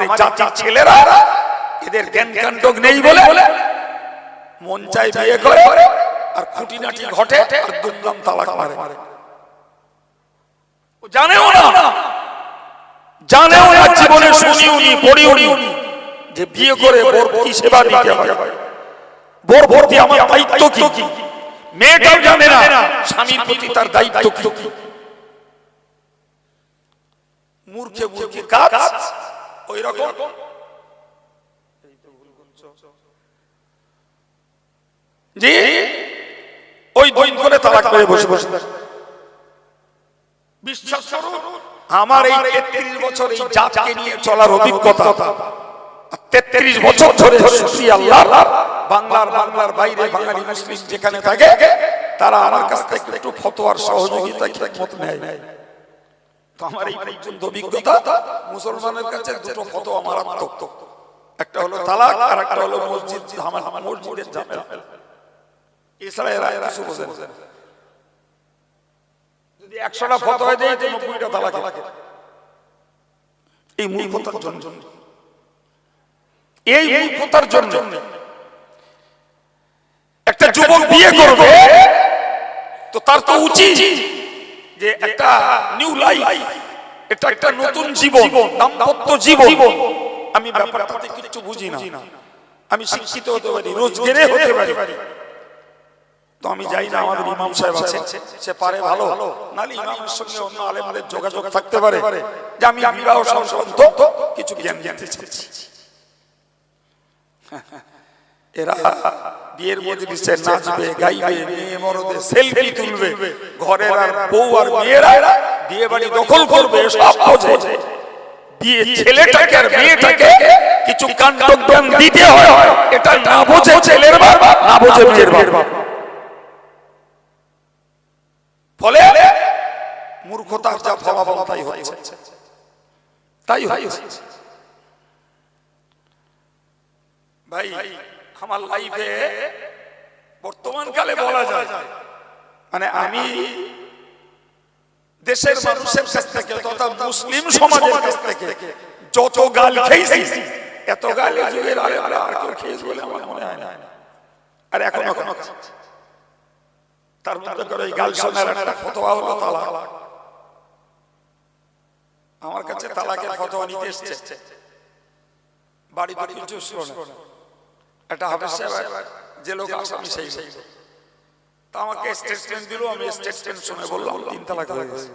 এই জাতির ছেলেরা এদের জ্ঞান কাণ্ড নেই বলে মন চাই বিয়ে করে আর খুঁটিনাটি ঘটে আর দুমদাম তালাক মারে। জানেও না জীবনে শুনিওনি পড়িওনি যে বিয়ে করে বোর কি সেবা দিতে হয়, বোর প্রতি আমার দায়িত্ব কি। মেয়েটাও জানে না স্বামীর প্রতি তার দায়িত্ব কি। মূর্খে মূর্খে কাজ ওই রকম। জি ওই দুই করে তালাক করে বসে বসে। বিশ্বাস করুন আমার এই 33 বছর এই জাতকে নিয়ে চলার অভিজ্ঞতা, 33 বছর ধরে শুকরিয়া আল্লাহর, বাংলার বাইরে বাঙালি মুসলিম যেখানে থাকে তারা আমার কাছ থেকে একটু ফতোয়ার সহযোগিতা খিদমত নেয়। তো আমার এই পর্যন্ত অভিজ্ঞতা মুসলমানের কাছে দুটো ফতোয়া মারাত্মক, একটা হলো তালাক আর একটা হলো মসজিদের ঝামেলা। এছাড়া এরা কিছু বোঝে না। যদি 100টা ফতোয়া দেয় তো 90টা তালাক। এই মূর্খতার জন্য, এই মূর্খতার জন্য একটা যুবক বিয়ে করবে তো তার তো উচিত যে একটা নিউ লাইফ, এটা একটা নতুন জীবন, দাম্পত্য জীবন। আমি ব্যাপারটাতে কিছু বুঝি না, আমি শিক্ষিত হতে পারি, রোজগেরে হতে পারি, তো আমি যাই না। আমাদের ইমাম সাহেব আছে, সে পারে ভালো, নালে ইমামের সঙ্গে অন্য আলেমদের যোগাযোগ থাকতে পারে যে আমি বিবাহ সংক্রান্ত কিছু জ্ঞান জানতে চাচ্ছি। এরা বিয়ের মজলিসে নাচবে, গাইবে, মেয়ে মরদে সেলফি তুলবে, ঘরের আর বউ আর মেয়েরা বিয়ে বাড়ি দখল করবে, সব বোঝে। বিয়ে ছেলেটাকে আর মেয়েটাকে কিছু কাণ্ডজ্ঞান দিতে হয়, এটা না বোঝে ছেলের বাপ, না বোঝে মেয়ের বাপ। ফলে মূর্খতার যা ফলাফল তাই হয়েছে। ভাই আমার লাইফে বর্তমান কালে বলা যায়, মানে আমি দেশের মানুষের কাছ থেকে তথা মুসলিম সমাজের কাছ থেকে যত গাল খেয়েছি, এত গাল এই যুগের আলেমরা আর কেউ খেয়েছে বলে আমার মনে হয় না। আর এখনো তার মধ্যে করে গাল শোনার একটা ফতোয়া হলো তালাক। আমার কাছে তালাকের ফতোয়া নিতে এসেছে, বাড়িতে কিছু শোনে একটা হাফেজ সাহেব, যে লোক আসামি সেই তা আমাকে স্টেটমেন্ট দিল, আমি স্টেটমেন্ট শুনে বললাম 3 তালাক হয়ে গেছে।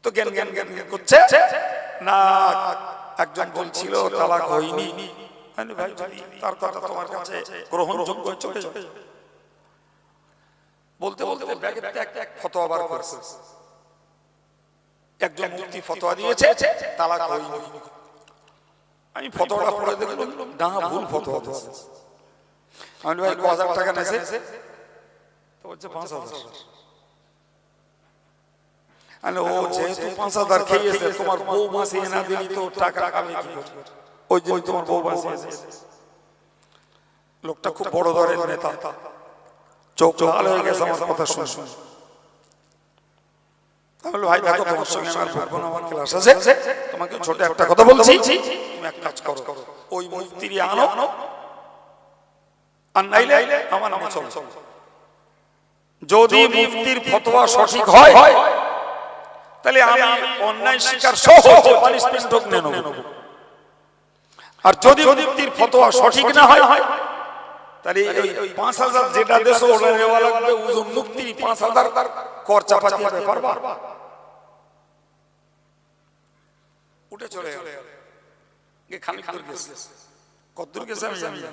তো জ্ঞান করছে না, একজন বলছিল তালাক হয়নি। ভাই তার কথা তোমার কাছে গ্রহণযোগ্য চলে যাবে বলতে বলতে ব্যাগের এক ফতোয়া বার করেছে। একজন মুফতি ফতোয়া দিয়েছে তালাক হয়নি। আমি ফতোয়াটা পড়ে দেখলাম না, ভুল ফতোয়া দিয়েছে। আমি ভাই 1000 টাকা নেছে, তো বলছে 5000। আরে ও যেহেতু 5000 খেয়েছে, তোমার বউ মাসি না দিলি তো টাকা খাবে কি করে? ওই যে তোমার বউ মাসি আছে। লোকটা খুব বড় ধরনের নেতা, চোখ লাল হয়ে গেছে আমার কথা শুনে। তাহলে ভাই দেখো, তোমার সঙ্গে আমার ক্লাস আছে, তোমাকে ছোট একটা কথা বলছি, তুমি এক কাজ করো, ওই মুফতিরি আনো, আর নাইলে আমার নামে চলো। যদি মুফতির ফতোয়া সঠিক হয় তাহলে আমি অন্যায় শিকার সহ পানিশমেন্ট নেব। আর যদি মুফতির ফতোয়া সঠিক না হয় তাহলে এই 5000 যেটা দেশে ওটা নেওয়া লাগবে, ওজন মুফতির 5000 কর চাপা দিতে পারবা? উঠে চলে গেল। খানিক দূর গেছে, কত দূর গেছে আমি জানি না।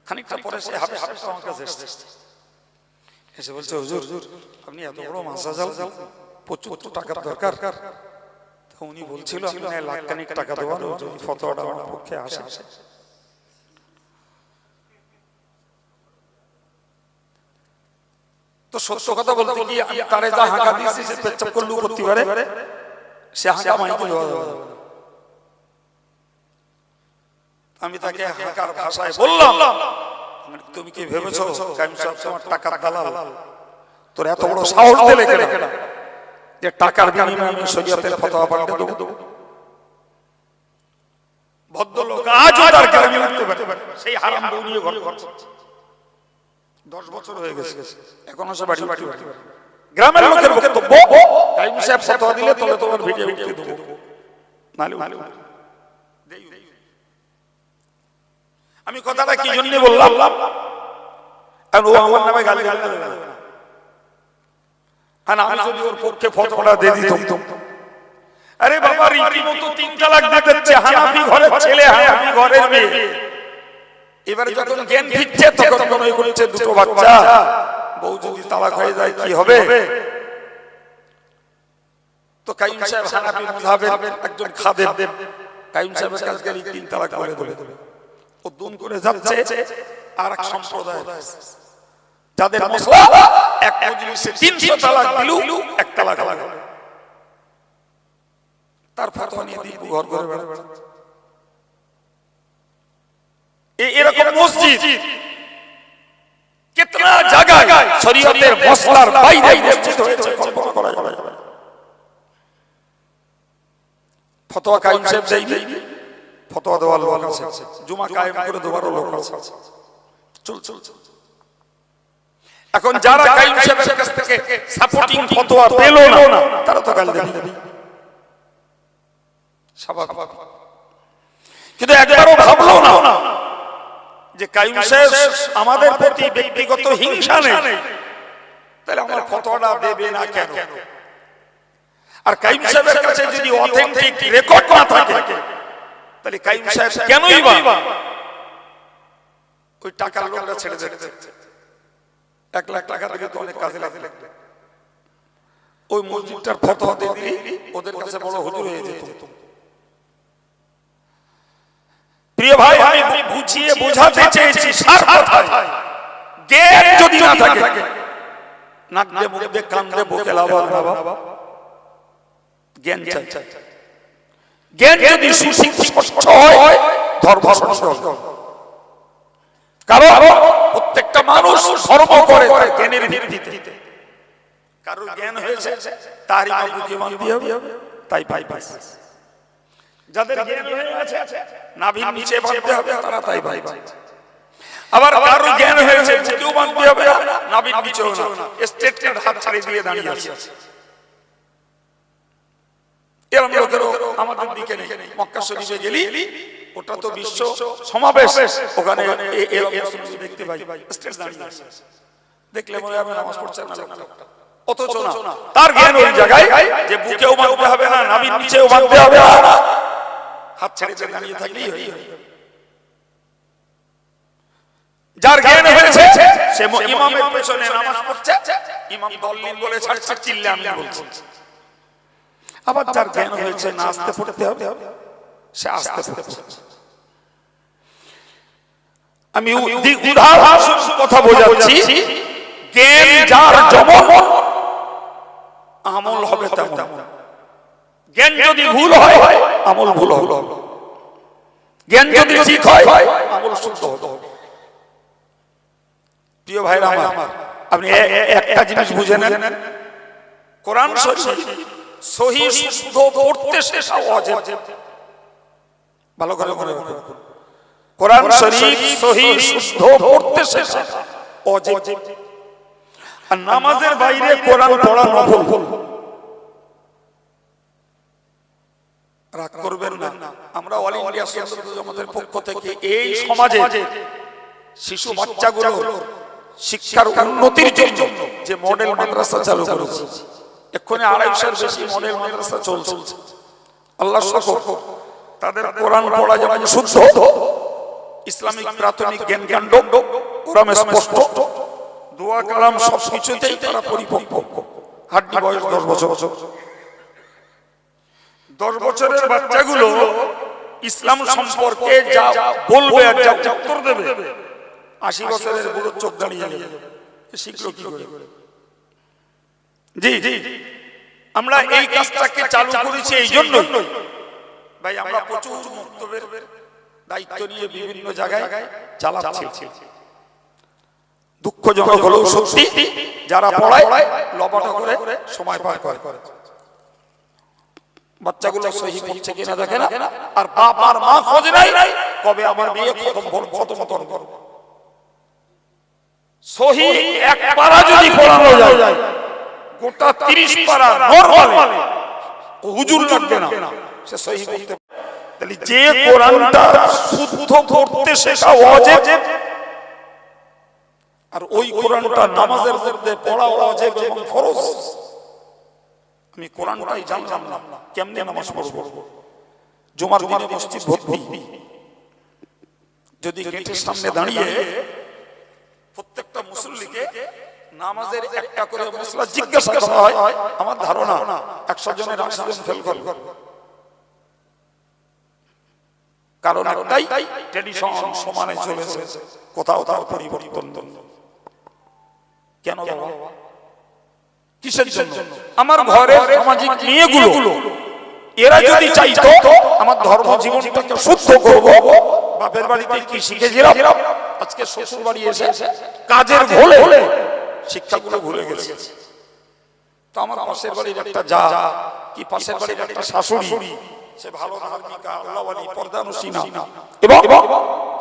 খানিকটা পরে সে হাফেজ আমার কাছে এসে বলছে, হুজুর আপনি এত বড় মাসাজাল, প্রচুর টাকার দরকার। তো উনি বলছিল আপনি লাখখানিক টাকা দেবেন যদি ফতোয়াটা আমার পক্ষে আসে। তো সত্য কথা বলতে কি, আমি তারে যা হাঁকা দিয়েছি সে পেচ্ছাপ করলেও করতে পারে, সে হাঁকা মাইকে দেওয়া যাবে না। আমি তাকে হাঁকার ভাষায় বললাম, তুমি কি ভেবেছো কাইম সাহেব তোমার টাকার দালাল? তোর এত বড় সাহস দিলে কেন? যে টাকার বিনিময়ে আমি শরীয়তের ফতোয়া পাল্টে দেব। ভদ্রলোক আজও তার গ্রামে উঠতে পারে, সেই হারাম বউ নিয়ে ঘর করছে। 10 বছর হয়ে গেছে, এখনো সে বাড়ি বাড়ি গ্রামের লোকের বক্তব্য, কাইম সাহেব ফতোয়া দিলে তবে তোমার ভিডিও উঠতে দেব, নালে আমি কথাটা কি জন্য বললাম, আর ও আমার নামে গালি গালি দেবে না, আর আমি যদি ওর পক্ষে ফতোয়াটা দিয়ে দিতাম, আরে বাবা রীতিমতো 3 তালাক দিতে দিচ্ছে, হানাফি ঘরের ছেলে, হানাফি ঘরের মেয়ে। এবারে যখন জ্ঞান ফিরছে তখন মনে করছে দুটো বাচ্চা, বউ যদি তালাক হয়ে যায় কি হবে। তো কাইম সাহেব হানাফি মাযহাবের একজন খাদেম, কাইম সাহেবের কাছে গেলে 3 তালাক বলে দেবে। ও দুম করে যাচ্ছে আর এক সম্প্রদায় যাদের মশলা এক মজলিসে 300 তালাক দিলু, 1 তালাক লাগে। তার ফতোয়া নিয়ে দীপু ঘর করে বেড়াচ্ছে। এরকম মসজিদ কিতনা জায়গায় শরীয়তের মসলার বাইরে মসজিদ হয়েছে, কল্পনা করা যাবে না। ফতোয়া কায়েম সাহেব দেয়নি, ফতোয়া দেওয়ার লোক আছে, জুমা কায়েম করে দেওয়ারও লোক আছে। চল এখন যারা কায়েম সাহেবের কাছ থেকে সাপোর্টিং ফতোয়া পেল না, তারা তো গালি দেবে স্বাভাবিক। কিন্তু একবারও ভাবলো না যে কাইম সাহেব আমাদের প্রতি ব্যক্তিগত হিংসা নেই, তাহলে আমার ফতোয়াটা দেবে না কেন? আর কাইম সাহেবের কাছে যদি অথেন্টিক রেকর্ড না থাকে, তাহলে কাইম সাহেব কেনই বা ওই টাকার লোকটা ছেড়ে দিচ্ছে? 1 লাখ টাকা দিলে তো অনেক কাজে লাগে। ওই মসজিদটার ফতোয়া দিয়ে দিলি ওদের কাছে বড় হুজুর হয়ে যেত। প্রিয় ভাই, আমি বুঝিয়ে বোঝাতে চেয়েছি সার কথায়, জ্ঞান যদি না থাকে, নাক দিয়ে মুখ দিয়ে কান দিয়ে বকে লাভ হবে না বাবা। জ্ঞান চাই। জ্ঞান যদি সুস্পষ্ট হয়, ধর্ম স্পষ্ট হবে। কারণ প্রত্যেকটা মানুষ ধর্ম করে তার জ্ঞানের ভিত্তিতে। কারোর জ্ঞান হয়েছে তারই বুকে মানতে হবে, তাই ভাই ভাই। যাদের জ্ঞান হয়ে আছে নাভির নিচে বাঁধতে হবে, তারা তাই ভাই ভাই। আবার কারোর জ্ঞান হয়েছে বুকেও বাঁধতে হবে, নাভির নিচেও না, স্টেটমেন্ট হাত ছাড়িয়ে দিয়ে দাঁড়িয়ে আছে। এরকম লোকেরও আমাদের দিকে নেই। মক্কা শরীফে গেলি, ওটা তো বিশ্ব সমাবেশ, ওখানে এরকম দেখতে পাই স্টেজ দাঁড়িয়ে আছে, দেখলে মনে হবে নামাজ পড়ছে না লোকটা। অথচ না, তার জ্ঞান ওই জায়গায় যে বুকেও বাঁধতে হবে না, নাভির নিচেও বাঁধতে হবে না, হাত ছেড়ে দাঁড়িয়ে থাকলেই হয়। যার জ্ঞান হয়েছে সে ইমামের পেছনে নামাজ পড়ছে, ইমাম দলিল বলে ছাড়ছে, চিল্লে আমি বলছি। আবার যার জ্ঞান হয়েছে না আস্তে পড়তে হবে, সে আস্তে পড়ছে। আমি উদাহরণ কথা বোঝাচ্ছি, জ্ঞান যার যেমন আমল হবে তেমন। জ্ঞান যদি ভুল হয়, আমল ভুল হবে। জ্ঞান যদি ঠিক হয়, আমল শুদ্ধ হবে। প্রিয় ভাইরা আমার, আপনি একটা জিনিস বুঝে নেন, কোরআন শরীফ সহি শুদ্ধ পড়তে শেখা ওয়াজিব। ভালো করে মনে রাখুন, কোরআন শরীফ সহি শুদ্ধ পড়তে শেখা ওয়াজিব। আর নামাজের বাইরে কোরআন পড়া নফল। রাগ করবেন না, আমরা অল ইন্ডিয়া সুন্নাত জামাতের পক্ষ থেকে এই সমাজে শিশু বাচ্চাগুলো শিক্ষার উন্নতির জন্য যে মডেল মাদ্রাসা চালু করেছি, এক্ষুনি 250-এর বেশি মডেল মাদ্রাসা চলছে। আল্লাহ শুকর, তাদের কোরআন পড়া যেমন শুদ্ধ, ইসলামিক প্রাথমিক জ্ঞান কাণ্ড কোরআন স্পষ্ট, দোয়া কালাম সবকিছুতেই তারা পরিপক্ক। হাড্ডি বয়স 10 বছর। 10 বছরের বাচ্চাগুলো ইসলাম সম্পর্কে যা বলবে আর যা উত্তর দেবে, 80 বছরের বুড়ো চোখ দাঁড়িয়ে যাবে। শিখলো কি করে? জি, আমরা এই কাজটাকে চালু করেছি এই জন্য ভাই, আমরা প্রচুর মুক্তবের দায়িত্ব নিয়ে বিভিন্ন জায়গায় চালাচ্ছি। দুঃখজনক হলেও সত্যি, যারা পড়ায় লবাটা করে সময় পার করে। বাচ্চাগুলো সহি পড়ছে কিনা দেখে না, আর বাপ আর মা খোঁজ নাই কবে আমার মেয়ে খতম করব। সহি এক পারা যদি পড়ানো যায়, গোটা 30 পারা নরমালে হুজুর লাগবে না, সে সহি পড়তে। তাহলে যে কোরআনটা শুদ্ধ পড়তে শেখা ওয়াজিব, আর ওই কোরআনটা নামাজের মধ্যে পড়া ওয়াজিব এবং ফরজ। আমি কোরআনটাই জানলাম না, কেমনে নামাজ পড়ব? জুমার দিনে মসজিদ ভর্তি, যদি গেটের সামনে দাঁড়িয়ে প্রত্যেকটা মুসল্লিকে নামাজের একটা করে মশলা জিজ্ঞাসা করা হয়, আমার ধারণা 100 জনের 80 জন ফেল করবে। কারণ একটাই, ট্র্যাডিশন সমানে চলেছে, কোথাও তার পরিবর্তন। কেন বাবা? কিসের জন্য? আমার ঘরের সামাজিক মেয়েগুলো এরা যদি চাইতো আমার ধর্ম জীবনটাকে শুদ্ধ করব, বাপের বাড়িতে কি শিখেছিলাম, আজকে শ্বশুর বাড়ি এসে কাজের ভুলে শিক্ষাগুলো ভুলে গেছে। তো আমার পাশের বাড়ির একটা যা কি পাশের বাড়ির একটা শাশুড়ি, সে ভালো ধার্মিকা, আল্লাহওয়ালি, পর্দানশীনা এবং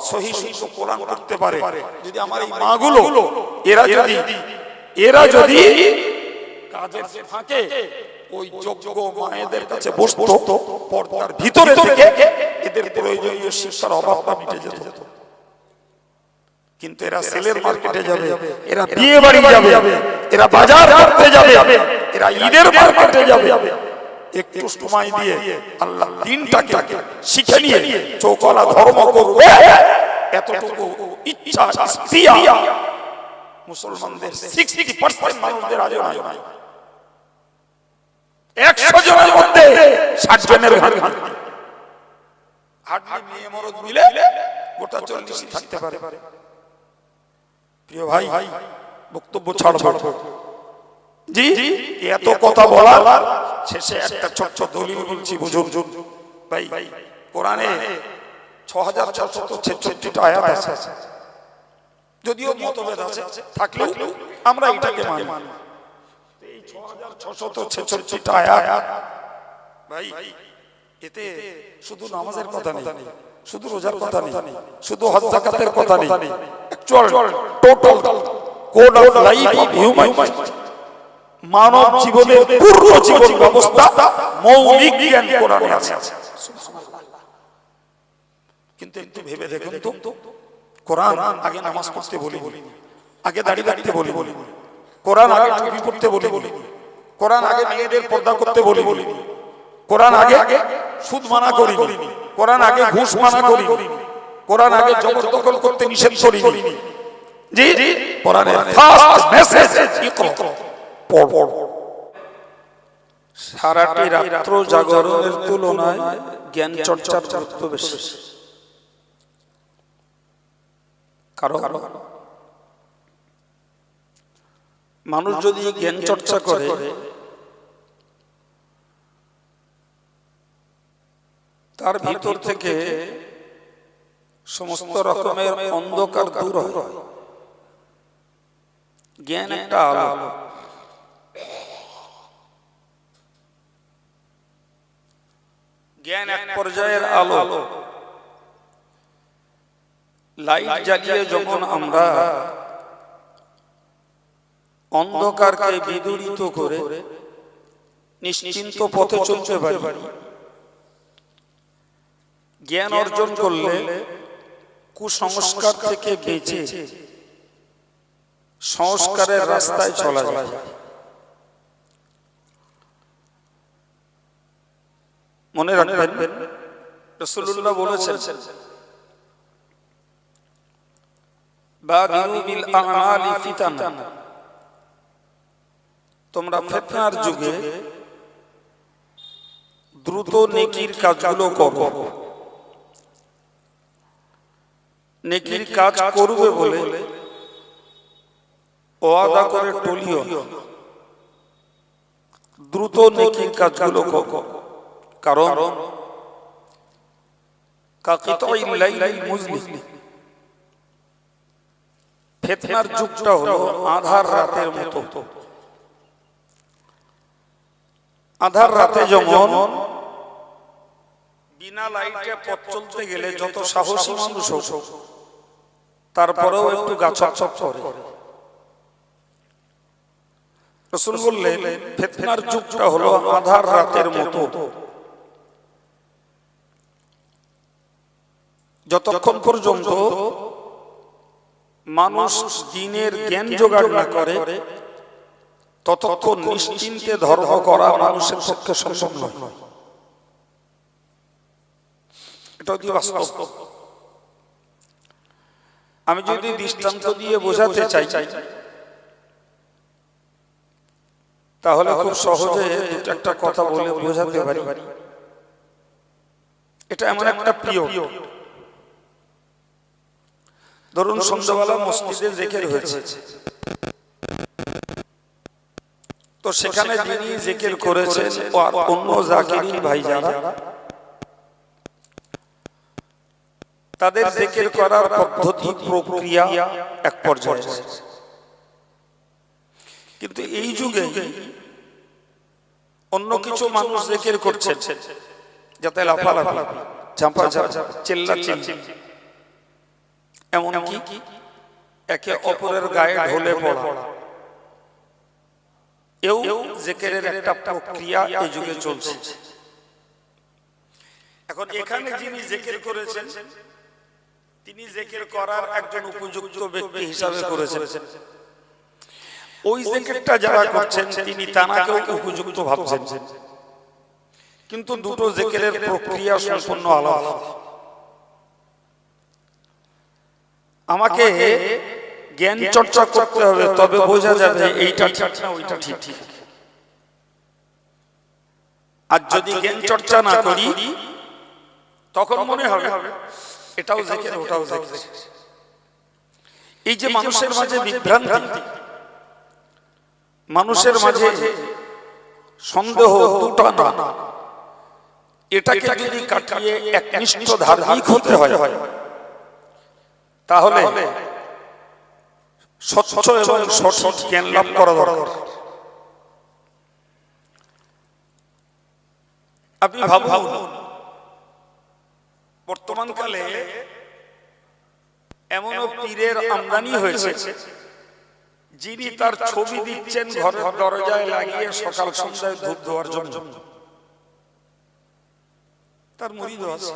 সহি শুদ্ধ কোরআন পড়তে পারে। যদি আমার এই মাগুলো এরা যদি কাজের ফাঁকে ওই যোগ্য মায়েদের কাছে বসতো, পর্দার ভিতরে থেকে এদের প্রয়োজনীয় শিক্ষার অভাবটা মিটে যেত। কিন্তু এরা সেলের মার্কেটে যাবে, এরা বিয়ে বাড়ি যাবে, এরা বাজার করতে যাবে, এরা ঈদের মার্কেটে যাবে। একটু সময় দিয়ে আল্লাহ দিনটাকে শিখে নিয়ে চৌকলা ধর্ম করবে, এতটুকু ইচ্ছা স্প্রিয়া মুসলমানদের 60% মানুষদের আজও নাই। 100 জনের মধ্যে 60 জনের হাড্ডি মেয়ে মরদ মিলে গোটা 40 থাকতে পারে। প্রিয় ভাই, বক্তব্য ছাড়বো জি, এত কথা বলার শেষে একটা ছোট্ট দলিল বলছি, বুঝুন ভাই। কোরআনে 6666টা আয়াত আছে, যদিও মতভেদ আছে, থাকলেও আমরা এটাকে মানি। এই 6666টা আয়াত ভাই, এতে শুধু নামাজের কথা নেই, শুধু রোজার কথা নেই, শুধু হজ যাকাতের কথা নেই, actual total code of life of human, মানব জীবনের পুরো জীবন ব্যবস্থা মৌলিক জ্ঞান কোরআনে আছে। কিন্তু একটু ভেবে দেখুন তো, কোরআন আগে নামাজ পড়তে বলি, আগে দাড়ি রাখতে বলি, কোরআন আগে টুপি পড়তে বলি, কোরআন আগে মেয়েদের পর্দা করতে বলি, কোরআন আগে সুদ মানা করি, কোরআন আগে ঘুষ মানা করি, কোরআন আগে জবরদখল করতে নিষেধ করি। জি, কোরআনের ফার্স্ট মেসেজ ইকরা, পড়। সারাটি রাত্র জাগরণের তুলনায় জ্ঞান চর্চার গুরুত্ব বেশি। কারণ মানুষ যদি জ্ঞান চর্চা করে, তার ভিতর থেকে সমস্ত রকমের অন্ধকার দূর হয়। জ্ঞান একটা আলো, জ্ঞান এক পর্যায়ের আলো। লাইট জ্বালিয়ে যখন আমরা অন্ধকারকে বিদূরিত করে নিশ্চিন্ত পথে চলতে পারি, জ্ঞান অর্জন করলে কুসংস্কার থেকে বেঁচে সংস্কারের রাস্তায় চলা যায়। মনে রাখবেন, রাসূলুল্লাহ বলেছেন, বাদিরু বিল আমালি ফিতানা, তোমরা ফিতনার যুগে দ্রুত নেকির কাজগুলো করো। নেকির কাজ করবে বলে ওয়াদা করে টলিও, দ্রুত নেকির কাজগুলো করো। কারণ কাকিতাইল লাইলিল মুজলিম, ফিতনার যুগটা হলো আধার রাতের মতো। আধার রাতে যেমন বিনা লাইটে পথ চলতে গেলে যত সাহসী মানুষ হোক তারপরেও একটু গাছপ করে। রাসূল বললেন ফিতনার যুগটা হলো আধার রাতের মতো, যতক্ষণ পর্যন্ত মানুষ দিনের জ্ঞান জোগাড় না করে ততক্ষণ নিশ্চিন্তে ধর্ম করা মানুষের পক্ষে সম্ভব নয়। এটা অতি বাস্তব। আমি যদি দৃষ্টান্ত দিয়ে বোঝাতে চাই তাহলে খুব সহজে দুটো একটা কথা বলে বোঝাতে পারি। এটা এমন একটা প্রিয়, ধরুন সন্ধ্যাবেলা মসজিদে জিকির হয়েছে, তো সেখানে যিনি জিকির করেছেন আর অন্য জাকিরিন ভাই যারা, তাদের জিকির করার পদ্ধতি প্রক্রিয়া এক পর্যায়ে, কিন্তু এই যুগে অন্য কিছু মানুষ জিকির করছেন যাতে লাফালাফি, ঝাঁপাঝাঁপি, চিল্লাচিল্লি, এমনকি একে অপরের গায়ে ঢলে পড়া, এও জিকিরের একটা প্রক্রিয়া এই যুগে চলছে। এখন এখানে যিনি জিকির করেছেন তিনি জিকির করার একজন উপযুক্ত ব্যক্তি হিসাবে করেছেন, ওই জিকিরটা যারা করছেন তিনি তানাকেও উপযুক্ত ভাবছেন, কিন্তু দুটো জিকিরের প্রক্রিয়া সম্পূর্ণ আলাদা। আমাকে জ্ঞান চর্চা করতে হবে, তবে বোঝা যাবে এইটা ঠিক না ওইটা ঠিক। আর যদি জ্ঞান চর্চা না করি তখন মনে হবে এটাও জিকির ওটাও জিকির। এই যে মানুষের মাঝে বিভ্রান্তি, মানুষের মাঝে সন্দেহ, দুটানা, এটাকে যদি কাটিয়ে একনিষ্ঠ ধার্মিক হতে হয় তাহলে স্বচ্ছ এবং সঠিক জ্ঞান লাভ করা দরকার। আপনি ভাবুন বর্তমানকালে এমনও পীরের আমদানি হয়েছে যিনি তার ছবি দিচ্ছেন ঘরের দরজায় লাগিয়ে সকাল সন্ধ্যায় ধূপ দেওয়ার জন্য, তার মুরিদ আছে।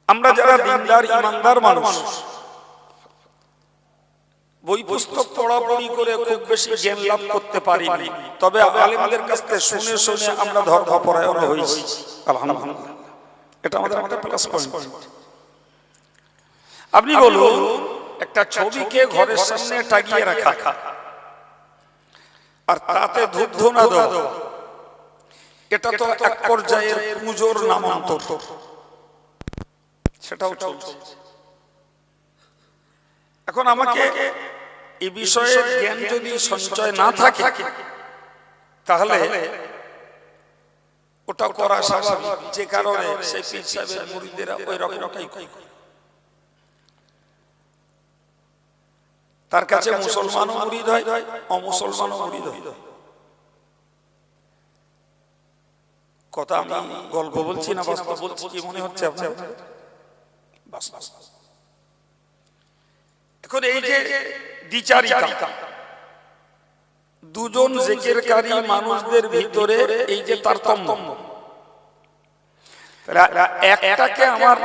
আমরা যারা দিনদার ইমানদার মানুষ, বই পুস্তক পড়াপড়ি করে খুব বেশি জ্ঞান লাভ করতে পারিনি, তবে আলেমদের কাছ থেকে শুনে শুনে আমরা ধর্মপরায়ণ হয়েছি, আলহামদুলিল্লাহ। এটা আমাদের একটা প্লাস পয়েন্ট। আপনি বলুন একটা ছবিকে ঘরের সামনে টাঙিয়ে রাখা আর তাতে ধূপ ধুনা দেওয়া, এটা তো এক পর্যায়ের পুজোর নামান্তর, সেটাও চলছে। এখন আমাকে এই বিষয়ে জ্ঞান যদি সঞ্চয় না থাকে তাহলে ওটা করা স্বাভাবিক, যে কারণে সেই পীর সাহেবের মুরিদেরা ওই রকমটাই করে। তার কাছে মুসলমানও মুরিদ হয়, অমুসলমানও মুরিদ হয়। কথা আমি গল্প বলছি না বাস্তব বলছি, কি মনে হচ্ছে আপনার? এখন এই যে দ্বিচারিতা, দুজন জিকিরকারী মানুষদের ভিতরে এই যে তারতম্য, একটাকে আমার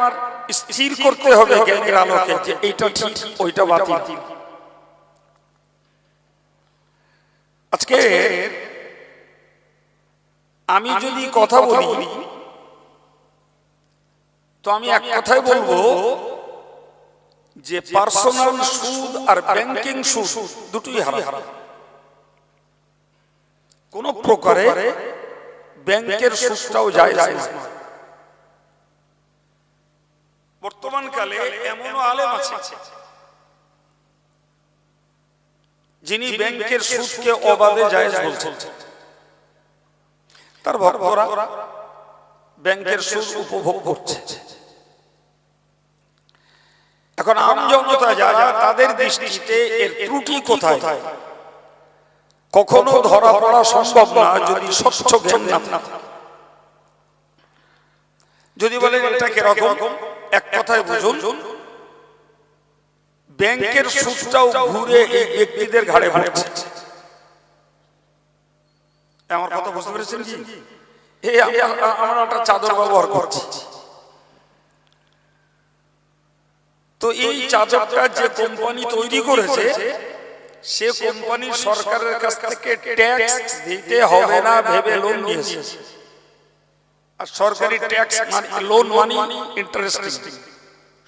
স্থির করতে হবে জ্ঞানের আলোকে যে এইটা ঠিক ওইটা বাতিল। আজকে আমি যদি কথা বলি তো আমি এক কথাই বলবো যে পার্সোনাল সুদ আর ব্যাংকিং সুদ দুটোই হারাম। কোন প্রকারে ব্যাংকের সুদটাও জায়েজ নয়। বর্তমান কালে এমনও আলেম আছে যিনি ব্যাংকের সুদকে অবাধে জায়েজ বলছেন, তার ভক্তরা ব্যাংকের সুদ উপভোগ করছে। এখন আম জনতা যারা, তাদের দৃষ্টিতে এর ত্রুটি কোথায় কখনো ধরা পড়া সম্ভব না যদি স্বচ্ছ জ্ঞান না থাকে। যদি বলেন এটা কিরকম, এক কথায় বুঝুন, ব্যাংকের সুদটাও ঘুরে এই ব্যক্তিদের ঘাড়ে পড়ছে। আমার কথা বুঝতে পেরেছেন কি? এই আমরা একটা চাদর ব্যবহার করছি, তো এই চাদরটা যে কোম্পানি তৈরি করেছে সে কোম্পানি সরকারের কাছ থেকে ট্যাক্স দিতে হবে না ভেবে লোন নিয়েছে। আর সরকারি ট্যাক্স মানে লোন মানি ইন্টারেস্ট,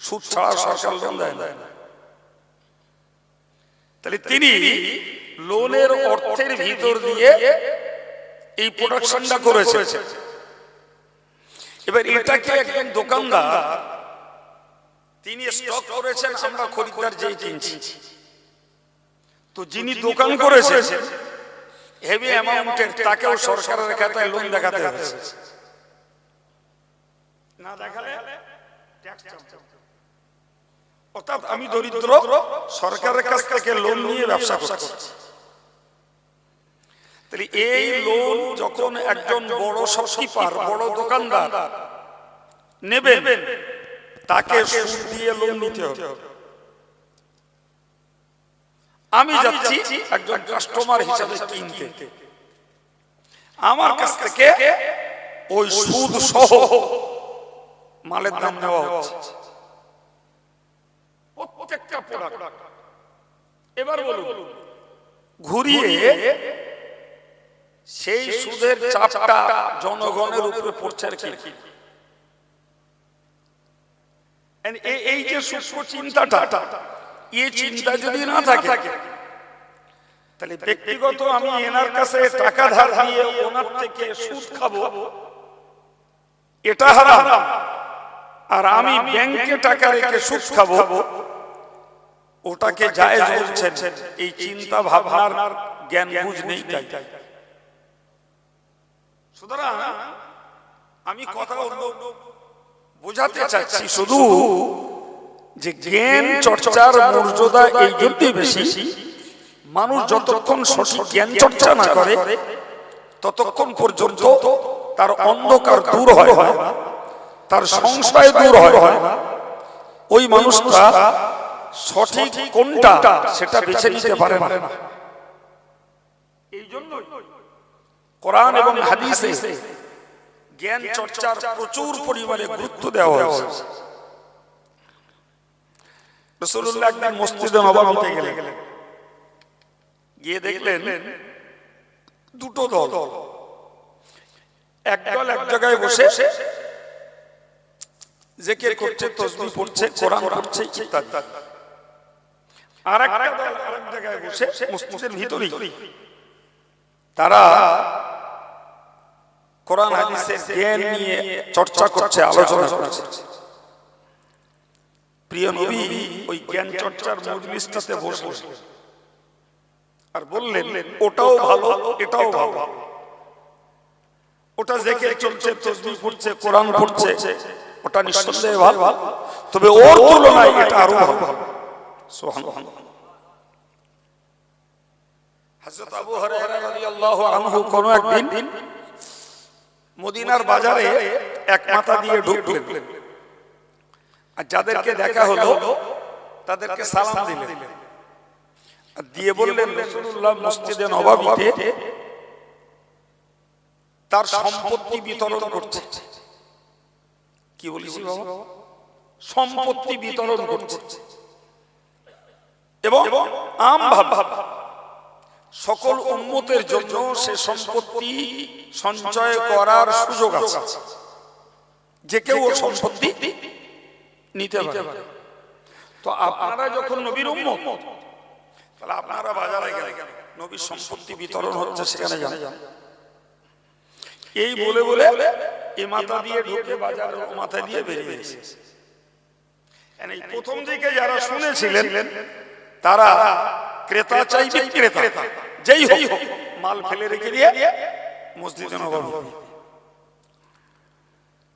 সুদ ছাড়া সরকার লোন দেয় না। তাহলে তিনি লোনের অর্থের ভিতর দিয়ে এই প্রোডাকশনটা করেছে। এবার এটাকে একজন দোকানদার তিনি স্টক করেছেন, আমরা খরিদ্দার যেই কিনছি, তো যিনি দোকান করেছেন হেভি অ্যামাউন্টের, তাকেও সরকারের খাতায় লোন দেখাতে হয়েছে। না দেখালে ট্যাক্স চার্জ। অর্থাৎ আমি দরিদ্র, সরকারের কাছ থেকে লোন নিয়ে ব্যবসা করছি। তাহলে এই লোন যখন একজন বড় শপকিপার, বড় দোকানদার নেবেন, তাকে সুদ দিয়ে লোন নিতে হবে। আমি যাচ্ছি একজন কাস্টমার হিসাবে কিনতে, আমার কাছ থেকে ওই সুদ সহ মালের দাম নেওয়া হচ্ছে প্রত্যেকটা প্রোডাক্ট। এবার বলুন, ঘুরিয়ে সেই সুদের চাপটা জনগণের উপরে পড়ছে আর কি। এই যে সূক্ষ্ম চিন্তাটা, এই চিন্তা যদি না থাকে তাহলে ব্যক্তিগত আমি এনার কাছে টাকা ধার দিয়ে ওনার থেকে সুদ খাবো, এটা হারাম। আর আমি ব্যাংকে টাকা রেখে সুদ খাবো, ওটাকে জায়েজ বলছেন। এই চিন্তা ভাবনার জ্ঞান বুঝ নেই। তাই সুতরাং আমি কথা বোঝাতে চাচ্ছি শুধু যে জ্ঞান চর্চার মর্যাদা এই জন্যই বেশি, মানুষ যতক্ষণ সঠিক জ্ঞান চর্চা না করে ততক্ষণ পর্যন্ত তার অন্ধকার দূর হয় না, তার সংশয় দূর হয় না, ওই মানুষটা সঠিক কোনটা সেটা বেছে নিতে পারে না। এই জন্য কোরআন এবং হাদিসে জ্ঞান চর্চার প্রচুর পরিমাণে গুরুত্ব দেওয়া হয়েছে। রাসূলুল্লাহ একদিন মসজিদে নববীতে গেলেন, গিয়ে দেখলেন দুটো দল। এক দল এক জায়গায় বসে জিকির করছে, তাসবিহ পড়ছে, কোরআন পড়ছে ইত্যাদি। আর একটা দল আরেক জায়গায় বসে মসজিদের ভিতরেই তারা কোরআন হাদিসের জ্ঞান নিয়ে চর্চা করছে, আলোচনা করছে। প্রিয় নবী ওই জ্ঞান চর্চার মজলিসটাতে বসলেন আর বললেন, ওটাও ভালো, এটাও ভালো। ওটা জিকির চলছে, তাসবিহ পড়ছে, কোরআন পড়ছে, ওটা নিঃসন্দেহে ভালো, তবে ওর তুলনায় এটা আরো ভালো। সুবহানাল্লাহ। হযরত আবু হুরায়রা রাদিয়াল্লাহু আনহু কোন একদিন মদিনার বাজারে এক মাথা দিয়ে ঢুকলেন, আর যাদেরকে দেখা হলো তাদেরকে সালাম দিলেন, আর দিয়ে বললেন রাসূলুল্লাহ মসজিদে নববীতে তার সম্পত্তি বিতরণ করছে। কি বলিস বাবা? সম্পত্তি বিতরণ করছে এবং আমভাবে সকল উম্মতের জন্য সে সম্পত্তি সঞ্চয় করার সুযোগ আছে, যে কেউ সম্পত্তি নিতে পারে। তো আপনারা যখন নবীর উম্মত, তাহলে আপনারা বাজারে গেলে নবীর সম্পত্তি বিতরণ হচ্ছে সেখানে যান। এই বলে বলে এ মাথা দিয়ে ঢুকে বাজার ও মাথা দিয়ে বেরিয়ে এসেছে। প্রথম দিকে যারা শুনেছিলেন তারা ক্রেতা চাই বিক্রেতা যেই হোক মাল ফেলে রেখে দিয়ে মসজিদে নববী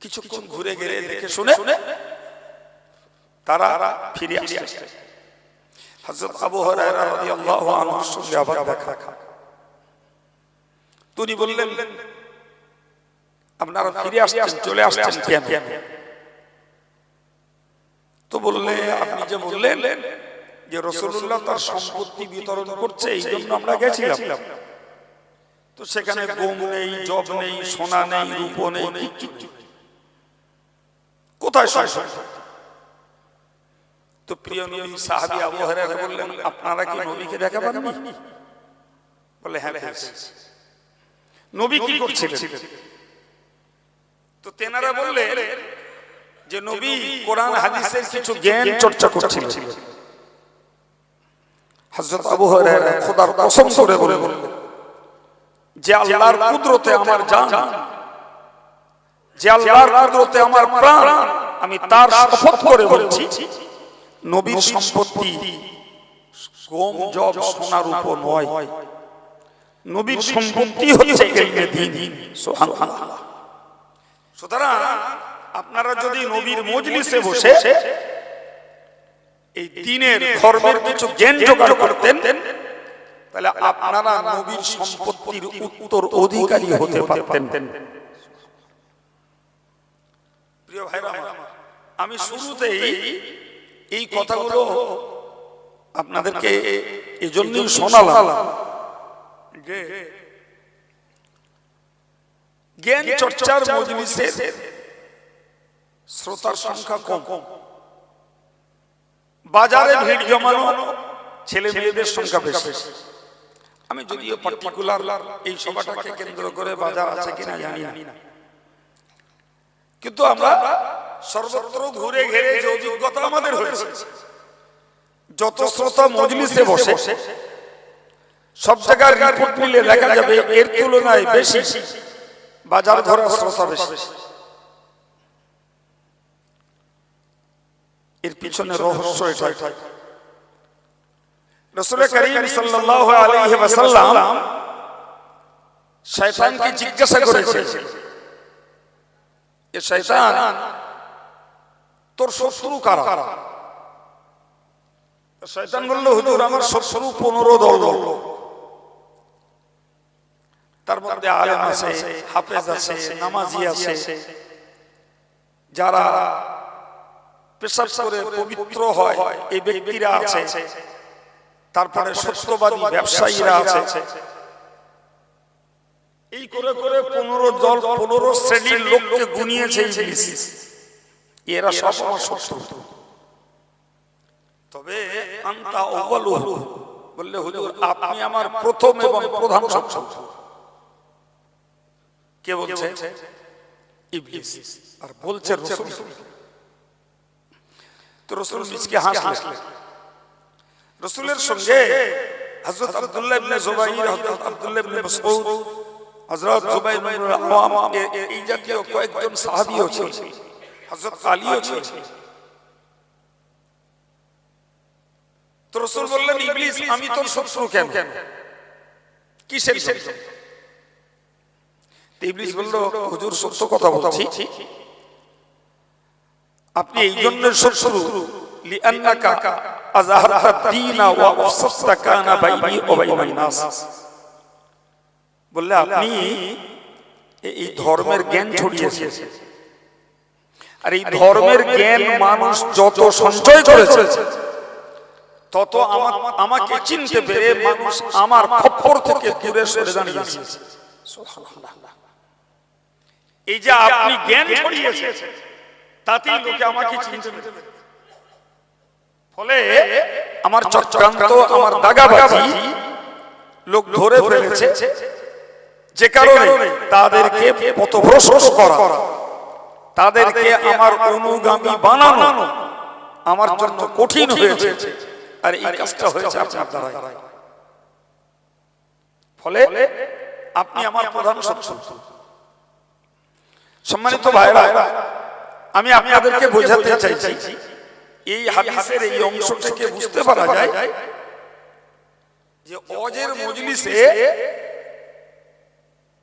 কিছুক্ষণ ঘুরে ঘিরে দেখে শুনে তারা ফিরে আসছে। হযরত আবু হুরায়রা রাদিয়াল্লাহু আনহুর সঙ্গে আবার দেখা। তিনি বললেন, আপনারা ফিরে আসছেন, চলে আসছেন কেন? তো বললে, আপনি যে বললেন যে রাসূলুল্লাহ তার সম্পত্তি বিতরণ করছে, এই জন্য আমরা গেছিলাম। তো সেখানে গম নেই, জব নেই, সোনা নেই, রূপ নেই, কিচ্ছু নেই। কোথায় সম্পত্তি? তো প্রিয় নবী সাহাবী আবু হুরায়রা বললেন, আপনারা কি নবীকে দেখা পাননি? বলে, হ্যাঁ পেয়েছি। নবী কি করছিলেন? তো তেনারা বললেন যে নবী কোরআন হাদিসের কিছু জ্ঞান চর্চা করছিলেন। হযরত আবু হুরায়রা খোদার কসম করে বললেন যে আল্লাহর কুদরতে আমার জান, যে আল্লাহর কুদরতে আমার প্রাণ, আমি তার শপথ করে বলছি, নবীর সম্পত্তি গম, জব, সোনা, রূপ নয়। নবীর সম্পত্তি হচ্ছে ইলমে দ্বীন। সুবহানাল্লাহ। সুতরাং আপনারা যদি নবীর মজলিসে বসে এই দ্বীনের ধর্মের কিছু জ্ঞান জোগাড় করতেন, তাহলে আপনারা নবীর সম্পত্তির উত্তর অধিকারী হতে পারতেন। প্রিয় ভাইরা আমার, আমি শুরুতেই এই কথাগুলো আপনাদেরকে এজন্যই শোনালাম যে জ্ঞান চর্চার মজলিসে শ্রোতার সংখ্যা কম, বাজারে ভিড় জমানো ছেলে মেয়েদের সংখ্যা বেশি। আমি যদিও পার্টিকুলার এই সভাটাকে কেন্দ্র করে বাজার আছে কিনা জানি না, কিন্তু আমরা সর্বত্র ঘুরে ঘেরে যে অভিজ্ঞতা আমাদের হয়েছে, যত শ্রোতা মজলিসে বসে সব জায়গার রিপোর্ট মিলে দেখা যাবে এর তুলনায় বেশি বাজার ধরা শ্রোতা বেশি। এর পিছনে রহস্য এটাই। রাসূল করিম সাল্লাল্লাহু আলাইহি ওয়াসাল্লাম শয়তানকে জিজ্ঞাসা করেছেন, এ শয়তান, তোর শত্রু কারা? শয়তান বলল, হুজুর আমার শত্রু 15 দল। তার মধ্যে আলেম আছে, হাফেজ আছে, নামাজি আছে, যারা পেশাব করে পবিত্র হয় এই ব্যক্তিরা আছে, তারপরে সত্যবাদী ব্যবসায়ীরা আছে। এই করে করে 15 দল, 15 শ্রেণীর লোককে গুনিয়েছে ইবলিস। এরা সব আমার শত্রু। তবে আনতা আউয়ালুহু, বললে হুজুর আপনি আমার প্রথম এবং প্রধান শত্রু। কে বলছে? ইবলিস। আর বলছে রাসূল। তো রাসূল মিচকে হাসলেন। রাসূলের সঙ্গে হযরত আব্দুল্লাহ ইবনে জুবাইর, হযরত আব্দুল্লাহ ইবনে মাসউদ, হযরত জুবাইর ইবনে আওয়াম, এই জাতীয় কয়েকজন সাহাবীও ছিলেন, হযরত আলীও ছিলেন। তো রাসূল বললেন, ইবলিস আমি তোর শত্রু কেন? কিসের জন্য? ইবলিস বলল, হুজুর সত্য কথা বলছি, আপনি এই জন্য শত্রু, লিআন্নাকা আযহারতা দ্বীনা ওয়া আফসাদতা কানা বাইনি ওয়া বাইনান নাস। বললে আপনি এই ধর্মের জ্ঞান ছড়িয়েছেন, আর এই ধর্মের জ্ঞান মানুষ যত সঞ্চয় করেছে তত আমাকে চিনতে পেরে মানুষ আমার খপ্পর থেকে দূরে সরে দাঁড়িয়েছে। সুবহানাল্লাহ। এই যে আপনি জ্ঞান ছড়িয়েছেন, তাতেই লোকে আমাকে চিনতে পেরে। ফলে আমার চক্রান্ত, আমার দাগাবাজি লোক ধরে ফেলেছে, যে কারণে তাদেরকে পথভ্রষ্ট করা, তাদেরকে আমার অনুগামী বানানো আমার জন্য কঠিন হয়েছে। আর এই কাজটা হয়েছে আপনার দ্বারা। ফলে আপনি আমার প্রধান শত্রু। সম্মানিত ভাইরা, আমি আপনাদেরকে বোঝাতে চাইছি, এই হাদিসের এই অংশ থেকে বুঝতে পারা যায় যে ওয়াজের মজলিসে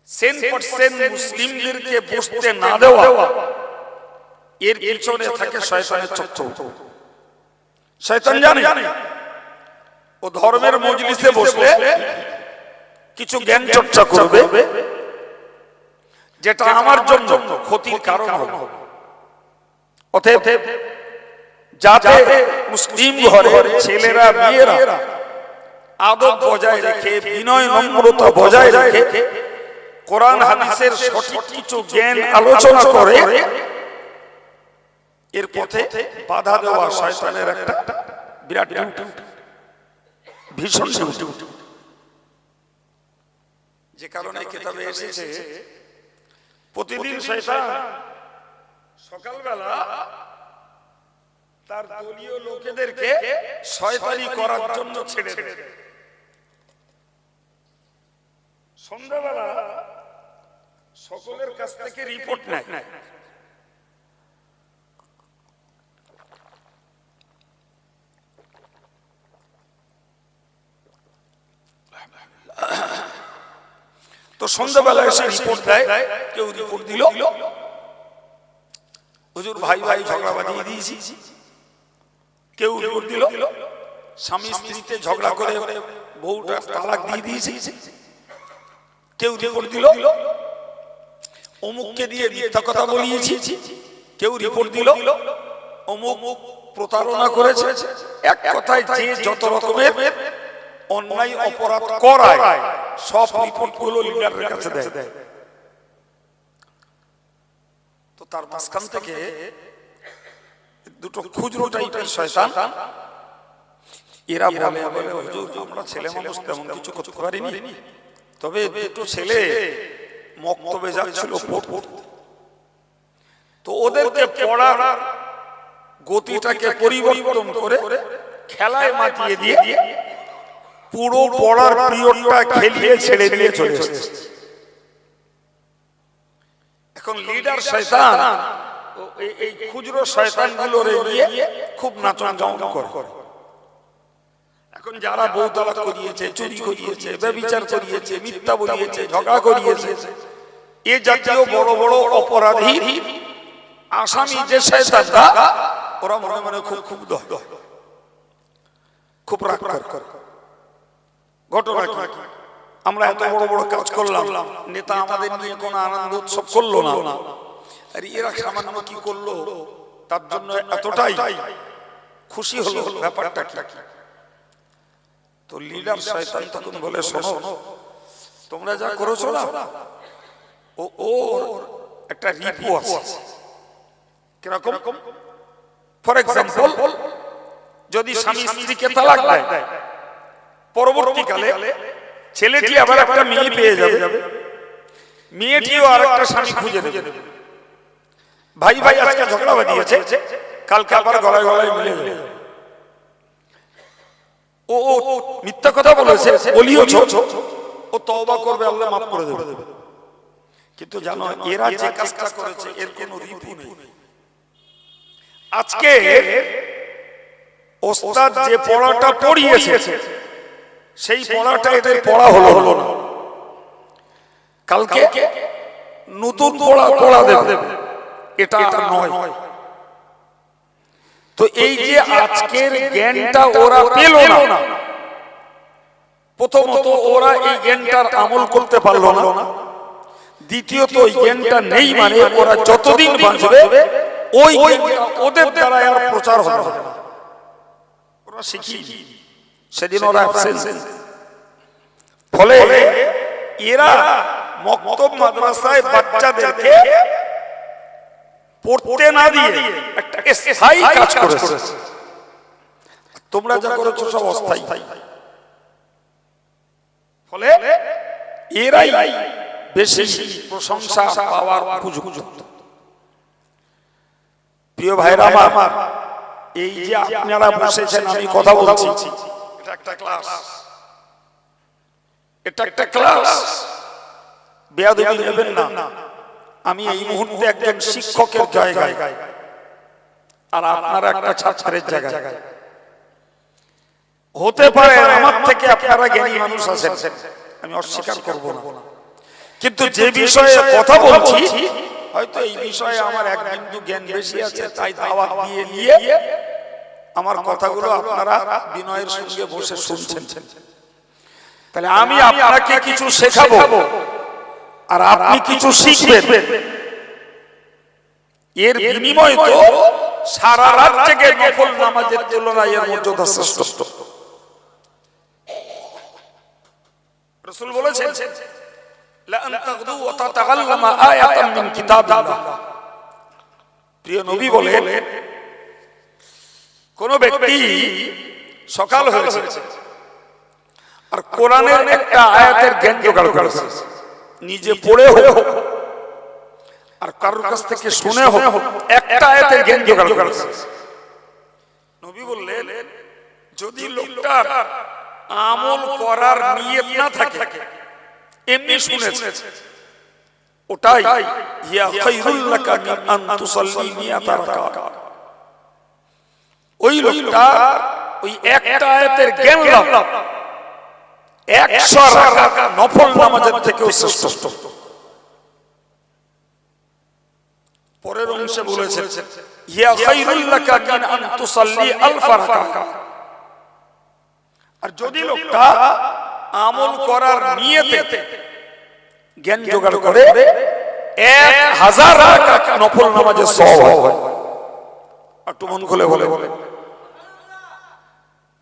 100% মুসলিমদেরকে বসতে না দেওয়া, এর পিছনে থাকে শয়তানের চক্র। শয়তান জানে ও ধর্মের মজলিসে বসলে কিছু জ্ঞান চর্চা করবে, যেটা আমার জন্য ক্ষতির কারণ হবে। অতএব যাতে মুসলিম ঘরের ছেলেরা মেয়েরা আদব বজায় রেখে, বিনয় নম্রতা বজায় রেখে কোরআন হাদিসের সঠিক কিছু জ্ঞান আলোচনা করে এর পথে বাধা দেওয়া শয়তানের একটা বিরাট ভীষণ ডিউটি। যে কারণে কিতাবে এসেছে প্রতিদিন শয়তান সকালবেলা তার দলীয় লোকেদেরকে শয়তানি করার জন্য ছেড়ে দেয়, সন্ধ্যাবেলা সকলের কাছ থেকে রিপোর্ট নেয়। তো সন্ধ্যাবেলা এসে রিপোর্ট দেয়, কেউ রিপোর্ট দিল, হুজুর ভাই ভাই ঝগড়া বাঁধিয়ে দিয়েছি। কেউ রিপোর্ট দিল, স্বামী স্ত্রীতে ঝগড়া করে বউটা তালাক দিয়ে দিয়েছি। কেউ রিপোর্ট দিল, অমুককে দিয়ে মিথ্যা কথা বলিয়েছি। কেউ রিপোর্ট দিল, অমুক প্রতারণা করেছে। এক কথায় যে যত রকমের অন্যায় অপরাধ করায় সব রিপোর্ট গুলো লিডারের কাছে দেয়। তো তার মাঝখান থেকে দুটো খুচরো টাইপের শয়তান এরা বলে, হুজুর আমরা ছেলে মানুষ তেমন কিছু করতে পারিনি, তবে দুটো ছেলে মক্তবে যাচ্ছিল পড়তে, তো ওদেরকে পড়ার গতিটাকে পরিবর্তন করে খেলায় মাতিয়ে দিয়ে পুরো পড়ার পিরিয়ডটা খেলিয়ে ছেড়ে দিয়ে চলে এসেছে। এখন লিডার শয়তান এই খুচরো শয়তানগুলোরে নিয়ে খুব নাচন করে। এখন যারা বউ তালাক করিয়েছে, চুরি করিয়েছে, ব্যভিচার করিয়েছে, মিথ্যা বলিয়েছে, ঝগড়া করিয়েছে, এ জাতীয় বড় বড় অপরাধী আসামি যে শয়তানরা, ওরা মনে মনে খুব ক্ষুব্ধ হয়, খুব রাগ করে। ঘটনা কি, আমরা এত বড় বড় কাজ করলাম, নেতা আমাদের নিয়ে কোনো আনন্দ উৎসব করলো না, আর এরা সামান্য কি করলো তার জন্য এতটাই খুশি হলো, ব্যাপারটা কি? তো লিডার শয়তান তখন বলে, শোনো তোমরা যা করেছো না, ওর একটা রিপু আছে। কিরকম? ফর এক্সাম্পল, যদি স্বামী স্ত্রীকে তালাক দেয়, পরবর্তীকালে ছেলেটি আবার একটা মেয়ে পেয়ে যাবে, মেয়েটিও আর একটা স্বামী খুঁজে দেবে। ভাই ভাই আজকে ঝগড়া বাঁধিয়েছে, কালকে আবার গলায় গলায় মিলে যাবে। ও মিথ্যা কথা বলেছে, বলিয়েছ, ও তওবা করবে, আল্লাহ মাফ করে দেবে। কিন্তু জানো এরা যে কাজটা করেছে এর কোনো রিপু নেই। আজকে ওস্তাদ যে পড়াটা পড়িয়েছে সেই পড়াটা এদের পড়া হলো না, কালকে নতুন পড়া দেবে, এটা নয়। তো এই যে আজকের জ্ঞানটা ওরা পেল না, প্রথমত ওরা এই জ্ঞানটার আমল করতে পারলো না, দ্বিতীয়ত ওই জ্ঞানটা নেই মানে ওরা যতদিন বাঁচবে ওই ওদের দ্বারা আর প্রচার হবে না। ওরা শিখিনি, সেদিন ওরা অ্যাবসেন্ট। ফলে এরা মক্তব মাদ্রাসায় বাচ্চাদেরকে পড়তে না দিয়ে একটা স্থায়ী কাজ করেছে। তোমরা যা করেছো সব অস্থায়ী। ফলে এরাই বেশি প্রশংসা পাওয়ার উপযুক্ত। প্রিয় ভাইরা আমার, এই যে আপনারা বসেছেন, আমি কথা বলছি, এটা একটা ক্লাস, এটা একটা ক্লাস, বেয়াদবি নেবেন না। আমি এই মুহূর্তে একজন শিক্ষকের জায়গায়, আর আপনারা একটা ছাত্রের জায়গায়। হতে পারে আমার থেকে আপনারা জ্ঞানী মানুষ আছেন, আমি অস্বীকার করব না, কিন্তু যে বিষয়ে কথা বলছি হয়তো এই বিষয়ে আমার এক বিন্দু জ্ঞান বেশি আছে, তাই দাওয়াত দিয়ে নিয়ে আমার কথাগুলো আপনারা বিনয়ের সঙ্গে বসে শুনছেন। তাহলে আমি আপনাকে কিছু শেখাবো, আর আপনি কিছু শিখবেন, এর বিনিময়ে তো সারা রাত জেগে নফল নামাজের তুলনায় এর মর্যাদা শ্রেষ্ঠ। রাসূল বলেছেন লা আন তাগদু ওয়া তাতাআল্লামা আয়াতাম মিন কিতাবিল্লাহ। প্রিয় নবী বলেন, কোন ব্যক্তি সকাল হয়েছে আর কোরআনের একটা আয়াতের জ্ঞান জোগাড় করেছে, নিজে পড়ে হোক আর কারোর কাছ থেকে শুনে হোক, একটা আয়াতের জ্ঞান জোগাড় করেছে, নবী বললেন যদি লোকটার আমল করার নিয়ত না থাকে, এমনি শুনেছে, ওটাই ইয়া খায়রুল লাকা মিন আন তুসাল্লি মিয়াতা রাকাত। ওই লোকটা ওই একটা আয়াতের জ্ঞান লাভ 100 রাকাত নফল নামাজের থেকেও শ্রেষ্ঠ। পরের অংশে বলেছেন ইয়া খায়রুল লাকা মিন আন তুসাল্লি আলফ রাকাত। আর যদি লোকটা আমল করার নিয়তে জ্ঞান জোগাড় করে 1000 রাকাত নফল নামাজের সওয়াব হয়। একটু মন খুলে বলে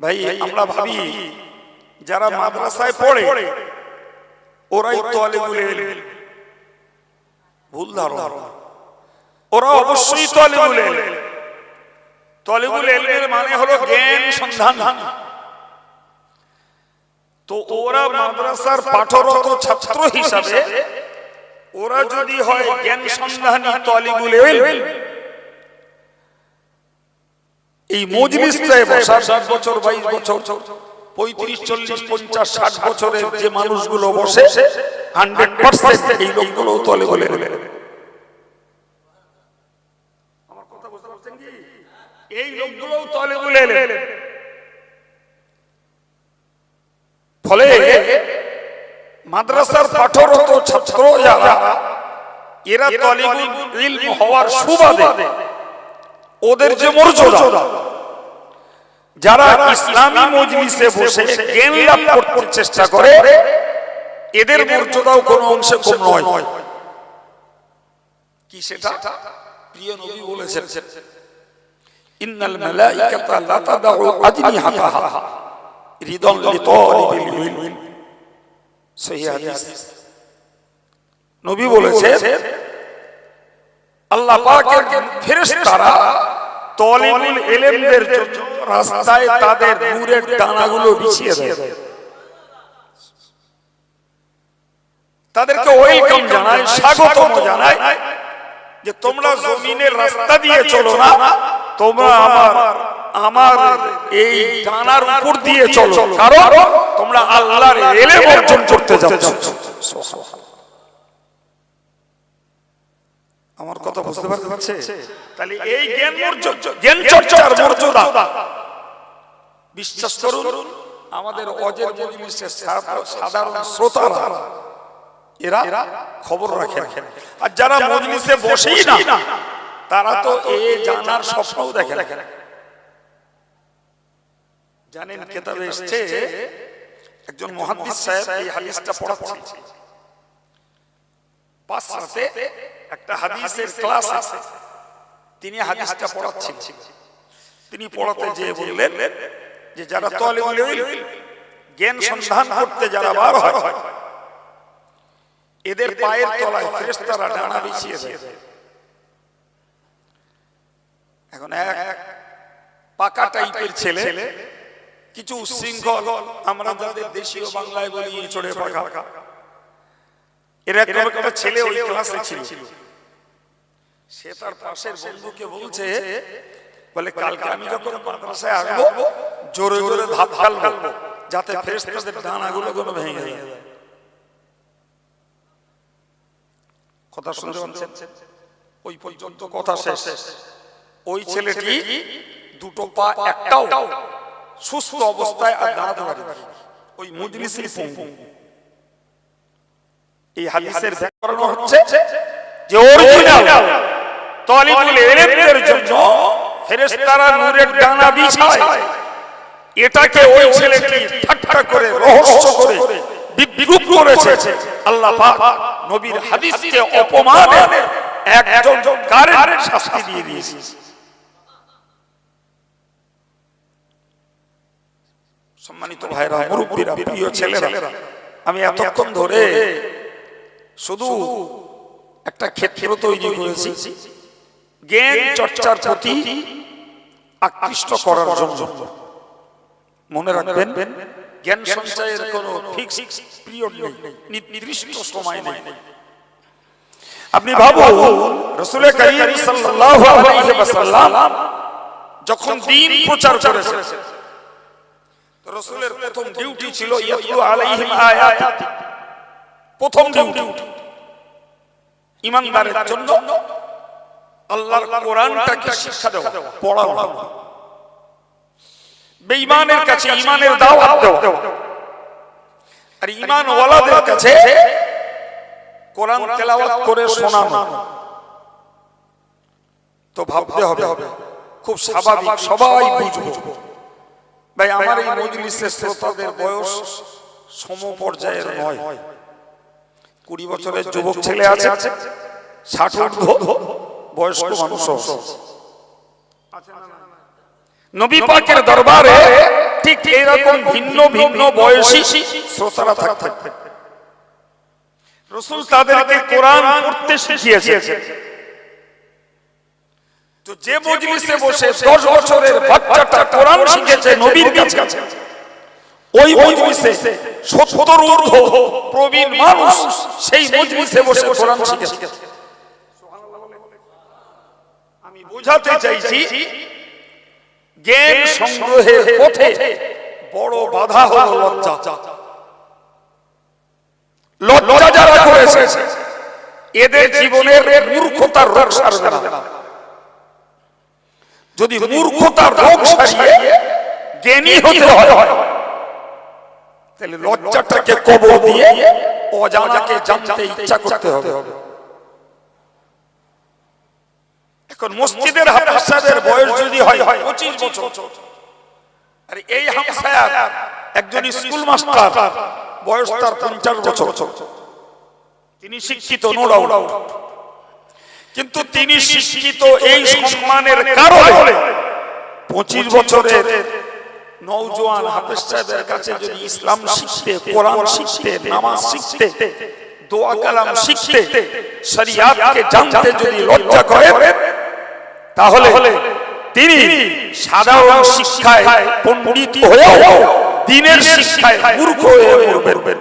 ভাই, আমরা ভাবি যারা মাদ্রাসায় পড়ে ওরাই তালিবুল ইলম, ভুল ধারণা। ওরা অবশ্যই তালিবুল ইলম। তালিবুল ইলমের মানে হলো জ্ঞান সন্ধান। তো ওরা মাদ্রাসার পাঠরত ছাত্র হিসাবে ওরা যদি হয় জ্ঞান সন্ধানী তালিবুল ইলম, এই মজলিসটায় বসা 10 বছর 22 বছর 35 40 50 60 বছরের যে মানুষগুলো বসে 100% এই লোকগুলো তালিবুল ইলম। আমার কথা বুঝতে পারছেন কি? এই লোকগুলো তালিবুল ইলম। ফলে মাদ্রাসার পাঠরত ছাত্র যারা, এরা তালিবুল ইলম হওয়ার সুবাদে ওদের যে মর্যাদা, যারা ইসলামী মজলিসে বসে জ্ঞান লাভ করতে চেষ্টা করে, এদের মর্যাদাও কোনো অংশে কম নয়। কি সেটা? প্রিয় নবী বলেছেন ইন্নাল মালাইকাতা লা তাদাউ আজনিহাতাহা রিদান লিতালিবিল ইলম। সহিহ হাদিস। নবী বলেছেন আল্লাহ পাকের ফেরেশতারা তালিবুল ইলমদের জন্য রাস্তায় তাদের নূরের ডানাগুলো বিছিয়ে দেয়, তাদেরকে ওয়েলকাম জানায়, স্বাগতম জানায় যে তোমরা জমিনের রাস্তা দিয়ে চলো না, তোমরা আমার এই ডানার উপর দিয়ে চলো, কারণ তোমরা আল্লাহর ইলম অর্জন করতে যাচ্ছ। আমার কথা বুঝতে পারছে? তাহলে এই জ্ঞান চর্চার মর্যাদা, বিশ্বাস করুন আমাদের অজের মজলিসের সাধারণ শ্রোতারা এরা খবর রাখে। আর যারা মজলিসে বসেই না, তারা তো এই জানার স্বপ্নও দেখে না। জানেন কিতাবে এসেছে একজন মুহাদ্দিস সাহেব এই হাদিসটা পড়াচ্ছেন। পাঁচ রাতে একটা হাদিসের ক্লাস আছে, তিনি হাদিসটা পড়াচ্ছেন। তিনি পড়াতে যেয়ে বললেন যে যারা তালিবুল ইলম জ্ঞান সন্ধান করতে যারা বার হয়, এদের পায়ের তলায় ফেরেশতারা ডানা বিছিয়ে দেয়। এখন এক পাকা টাইপের ছেলে, কিছু উচ্ছৃঙ্খল, আমরা যাদের দেশীয় বাংলায় বলি চড়ে পাকা, এরকম একটা ছেলে ওই ক্লাসে ছিল। সে তার পাশের বন্ধুকে বলছে, বলে কালকে আমি যখন মাদ্রাসায় আসবো জোরে জোরে ধাপ ফেলবো যাতে ফেরেশতাদের ডানাগুলো কোনো ভেঙে যায়। কথা শুনতে পাচ্ছেন? ওই পর্যন্ত কথা শেষ। ওই ছেলেটি দুটো পা একটাও সুস্থ অবস্থায় আর দাঁড়াতে পারে ওই মজলিসের পঙ্গু। এই হাদিসের ব্যাকরণ হচ্ছে যে অরিজিনাল তালিবুল ইলমদের জন্য ফেরেশতারা নূরের ডানা বিছায়, এটাকে ওই ছেলেটি ঠাট্টা করে রহস্য করে বিদ্রূপ করেছে, আল্লাহ পাক নবীর হাদিসকে অপমানের একজন কারের শাস্তি দিয়ে দিয়েছে। সম্মানিত ভাইরা, মুরব্বীরা, প্রিয় ছেলেরা, আমি এতক্ষণ ধরে শুধু একটা ক্ষেত্র তৈরি করেছি জ্ঞান চর্চার প্রতি আকৃষ্ট করার জন্য। মনে রাখবেন, জ্ঞান সঞ্চয়ের কোনো ফিক্সড পিরিয়ড নেই, নির্দিষ্ট সময় নেই। আপনি ভাবুন, রাসূল কারীম সাল্লাল্লাহু আলাইহি ওয়াসাল্লাম যখন দ্বীন প্রচার করেছেন, তো রাসূলের প্রথম ডিউটি ছিল ইয়াতলু আলাইহিম আয়াত। প্রথম ডিউটি ঈমানদারের জন্য আল্লাহর কোরআনটাকে শিক্ষা দেওয়া, পড়ানো, বেঈমানের কাছে ঈমানের দাওয়াত দেওয়া, আর ঈমানওয়ালাদের কাছে কোরআন তেলাওয়াত করে শোনানো। তো ভাবতে হবে, খুব স্বাভাবিক, সবাই বুঝবো ভাই আমার এই মজলিসের শ্রোতাদের বয়স সমপর্যায়ের নয়। 20 বছরের যুবক ছেলে আছে, 60 ঊর্ধ্ব বয়স্ক মানুষ আছে। নবী পাকের দরবারে ঠিক এরকম ভিন্ন ভিন্ন বয়সী শ্রোতারা থাকতেন। রাসূল তাদেরকে কোরআন পড়তে শিখিয়েছে। তো যে মজলিসে বসে 10 বছরের বাচ্চাটা কোরআন শিখেছে নবীর কাছে, ওই মজলিসে 70 ঊর্ধ্ব প্রবীণ মানুষ সেই মজলিসে বসে কোরআন শিখেছে। আমি বোঝাতে চাইছি, জ্ঞান সংগ্রহের পথে বড় বাধা হলো লজ্জা। লজ্জা যারা করেছে এদের জীবনের মূর্খতার রোগ সারবে না। যদি মূর্খতার রোগ সারিয়ে জ্ঞানী হতে হয়, তাহলে লজ্জাটাকে কবর দিয়ে অজানাকে জানতে ইচ্ছা করতে হবে। এখন মসজিদের হাফেজ সাহেবের বয়স যদি হয় 25 বছর, আর এই হাফেজ সাহেব একজন স্কুল মাস্টার, বয়স তার 50 বছর, তিনি শিক্ষিত, নো ডাউট, কিন্তু তিনি শিক্ষিত এই সম্মানের কারণে 25 বছরের নওজোয়ান হাফেজ সাহেবের কাছে যদি ইসলাম শিখতে, কোরআন শিখতে, নামাজ শিখতে, দোয়া কালাম শিখতে, শরিয়াতকে জানতে যদি লজ্জা করে, তাহলে তিনি সাধারণ শিক্ষায় পণ্ডিত হয়েও দ্বীনের শিক্ষায় মূর্খ হয়ে মরবেন।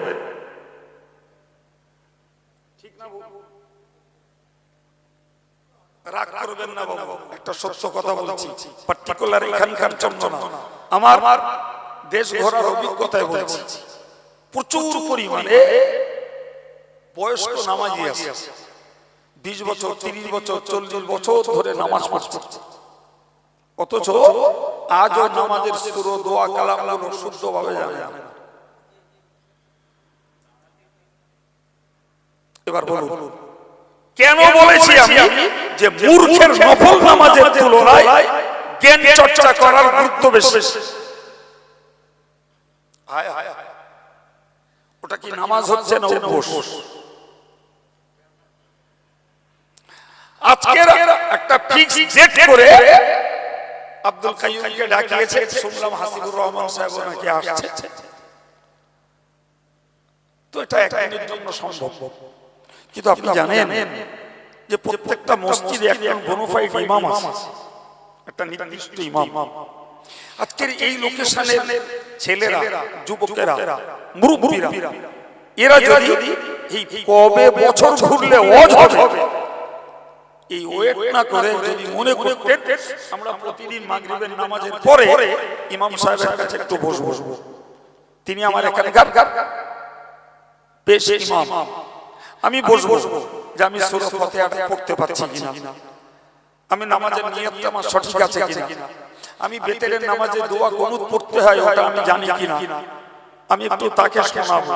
ঠিক না? রাগ করবেন না বাবা, একটা সত্য কথা বলছি, পার্টিকুলার এখানকার জন্য না, আমার দেশ ঘোরার অভিজ্ঞতায় বলছি। প্রচুর পরিমাণে বয়স্ক নামাজি আছে, 20 বছর, 30 বছর, 40 বছর ধরে নামাজ পড়ছে, অথচ আজও নামাজের সূরা, দোয়া, কালামগুলো শুদ্ধভাবে জানে না। এবার বলুন, কেন বলেছি আমি যে মূর্খের নফল নামাজের তুলনায় জ্ঞান চর্চা করার গুরুত্ব বেশি? ওটা কি নামাজ হচ্ছে না অভ্যাস? আজকের একটা ফিক্স ডেট করে আব্দুল কাইয়ুমকে ডাকিয়েছে, শুনলাম হাসিবুর রহমান সাহেব নাকি আসছে। তো এটা একদিনের জন্য সম্ভব, কিন্তু আপনি জানেন যে প্রত্যেকটা মসজিদে একজন বোনাফাইড ইমাম আছে, একটা নির্দিষ্ট ইমাম। আজকের এই লোকেশনের ছেলেরা, যুবকেরা, মুরব্বীরা, এরা যদি এই কবে বছর ঘুরলে ওয়াজ হবে এই ওয়েট না করে যদি মনে করতেন আমরা প্রতিদিন মাগরিবের নামাজের পরে ইমাম সাহেবের কাছে একটু বসবো, তিনি আমার এখানকার পেশ ইমাম, আমি বসবো যে আমি সূরা ফাতিহাটা পড়তে পারছি কিনা, আমি নামাজের নিয়তটা আমার সঠিক আছে কিনা, আমি বেতেরের নামাজে দোয়া কুনুত পড়তে হয় ওটা আমি জানি কিনা, আমি একটু তাকে শোনাবো,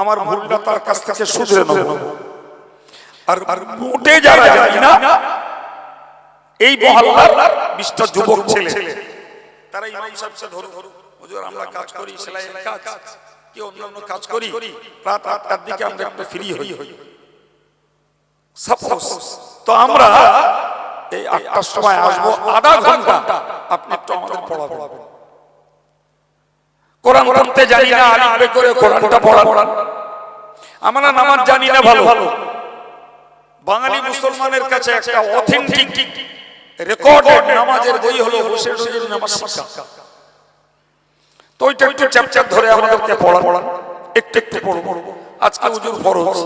আমার ভুলটা তার কাছ থেকে শুধরে নেব। আর মোটে যারা জানি না, এই মহল্লার 20টা যুবক ছেলে, তারা ইমাম সাহেবকে ধরো, হুজুর আমরা কাজ করি, সেলাইয়ের কাজ, কি অন্যান্য কাজ করি, রাত 8টার দিকে আমরা একটু ফ্রি হই। সাপোজ তো আমরা এই 8টার সময় আসবো, আধা ঘন্টা আপনি একটু আমাদের পড়াবেন। কোরআন পড়তে জানি না, আলিফ বে করে কোরআনটা পড়ান। আমরা নামাজ জানি না ভালো। বাঙালি মুসলমানের কাছে একটা অথেন্টিক রেকর্ডেড নামাজের বই হলো হোসেন রোজের নামাজ শিক্ষা। তো ওইটা একটু চ্যাপ্টার ধরে আমাদেরকে পড়ান, একটু একটু পড়বো। আজকে হুজুর ফরজ,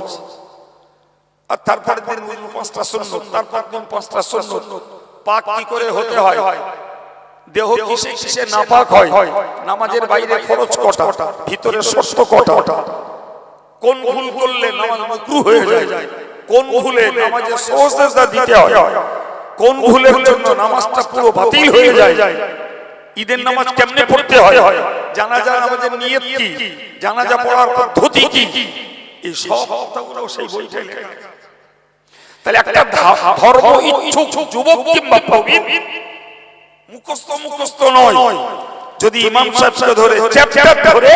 আর তারপরের দিন হুজুর 5টা সুন্নত, তারপর দিন 5টা সুন্নত। পাক কি করে হতে হয়, দেহ কিসে কিসে নাপাক হয়, নামাজের বাইরে ফরজ কটা, ভিতরে শর্ত কটা, কোন ভুল করলে নামাজ মাকরুহ হয়ে যায়, কোন ভুলে নামাজে সুজদা দিতে হয়, কোন ভুলের জন্য নামাজটা পুরো বাতিল হয়ে যায়, ঈদের নামাজ কেমনে পড়তে হয়, জানাজা নামাজের নিয়ত কি, জানাজা পড়ার পদ্ধতি কি, এই সব কথাগুলো সেই বইটাই লেখা আছে। তাহলে একটা ধর্ম ইচ্ছুক যুবক কিংবা প্রবীণ মুখস্থ নয়, যদি ইমাম সাহেবকে ধরে চ্যাপ্টার ধরে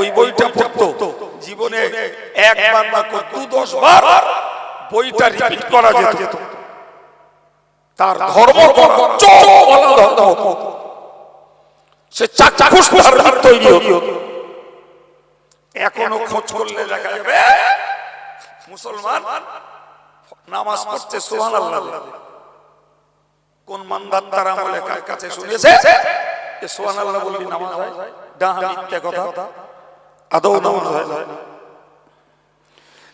ওই বইটা পড়তো, জীবনে একবার না 10 বার বইটা রিপিট করা যেত, তার ধর্ম করা চোখ বলা ধর্ম, সে চাক্ষুষ ধার্মিক তৈরি হতো। এখনো খোঁজ করলে দেখা যাবে মুসলমান নামাজ পড়ছে সুবহানাল্লাহ। কোন মানদার তার আমলে কার কাছে শুনেছে যে সুবহানাল্লাহ বললি নামাজ হয়? ডাহা মিথ্যা কথা, আদৌ নামাজ হয় না।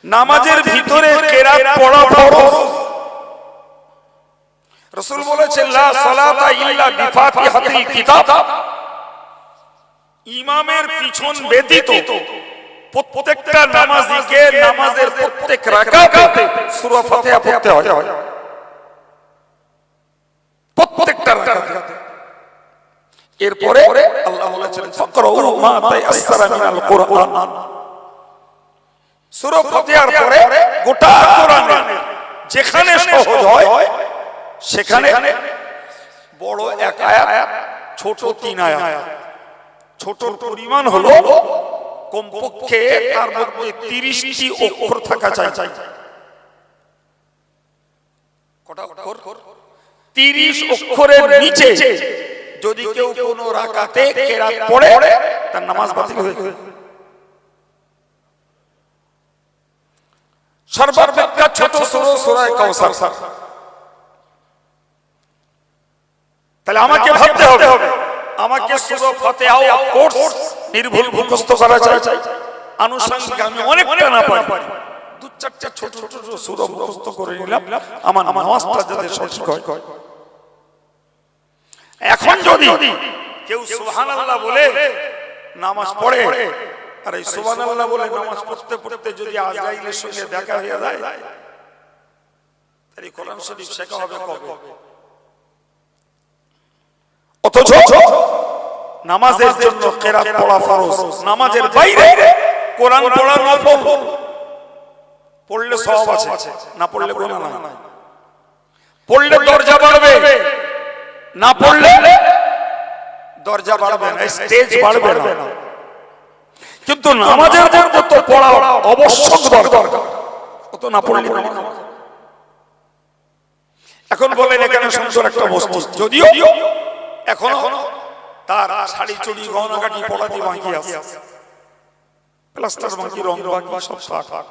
নামাজের ভিতরে কেরাত পড়া ফরজ। রাসূল বলেছেন লা সালাতা ইল্লা বিফাতিহাতিল কিতাব, ইমামের পিছন ব্যতীত প্রত্যেকটা নামাজীকে নামাজের প্রত্যেক রাকাতে সূরা ফাতিহা পড়তে হয়, প্রত্যেকটা রাকাতে। এরপরে আল্লাহ বলেছেন ফাকরাউ মা তায়াসসারা মিনাল কুরআন, সূরা ফাতিহার পরে গোটা কোরআনের যেখানে সহজ হয় সেখানে বড় এক আয়াত, ছোট 3 আয়াত। ছোটর পরিমাণ হলো কমপক্ষে তার মধ্যে 30টি অক্ষর থাকা চাই। কটা অক্ষর? 30 অক্ষরের নিচে যদি কেউ কোন রাকাতে কেরাত পড়ে তার নামাজ বাতিল হয়ে যায়। সর্বাপেক্ষা ছোট সূরা সূরা কাউসার। তাহলে আমাকে ভাবতে হবে, আমাকে সূরা ফাতিহা অফ কোর্স নির্ভুল মুখস্থ করা চাই। আনুষঙ্গিক আমি অনেকটা না পারি, 2-4টা ছোট ছোট সূরা মুখস্থ করে নিলাম, আমার নামাজটা যাতে সঠিক হয়। এখন যদি কেউ সুবহানাল্লাহ বলে নামাজ পড়ে, আর এই সুবহানাল্লাহ বলে নামাজ পড়তে পড়তে যদি আজরাইলের সঙ্গে দেখা হয়ে যায়, তাহলে কোরআন শরীফ শেখা হবে কবে? অথচ নামাজের জন্য কিরাত পড়া ফরজ, নামাজের বাইরে কোরআন পড়া নফল। পড়লে সওয়াব আছে, না পড়লে গুনাহ নাই। পড়লে দরজা বাড়বে, না পড়লে দরজা বাড়বে না, স্টেজ বাড়বে না। কিন্তু নামাজের মধ্যে তো পড়া অবশ্যক দরকার, ও তো না পড়লে নামাজ। এখন বলেন এখানে সুন্দর একটা মসজিদ, যদিও এখনো তার শাড়ি চুড়ি গহনাগাটি পড়াতে বাকি আছে, প্লাস্টার বাকি, রং বাকি, সব থাক,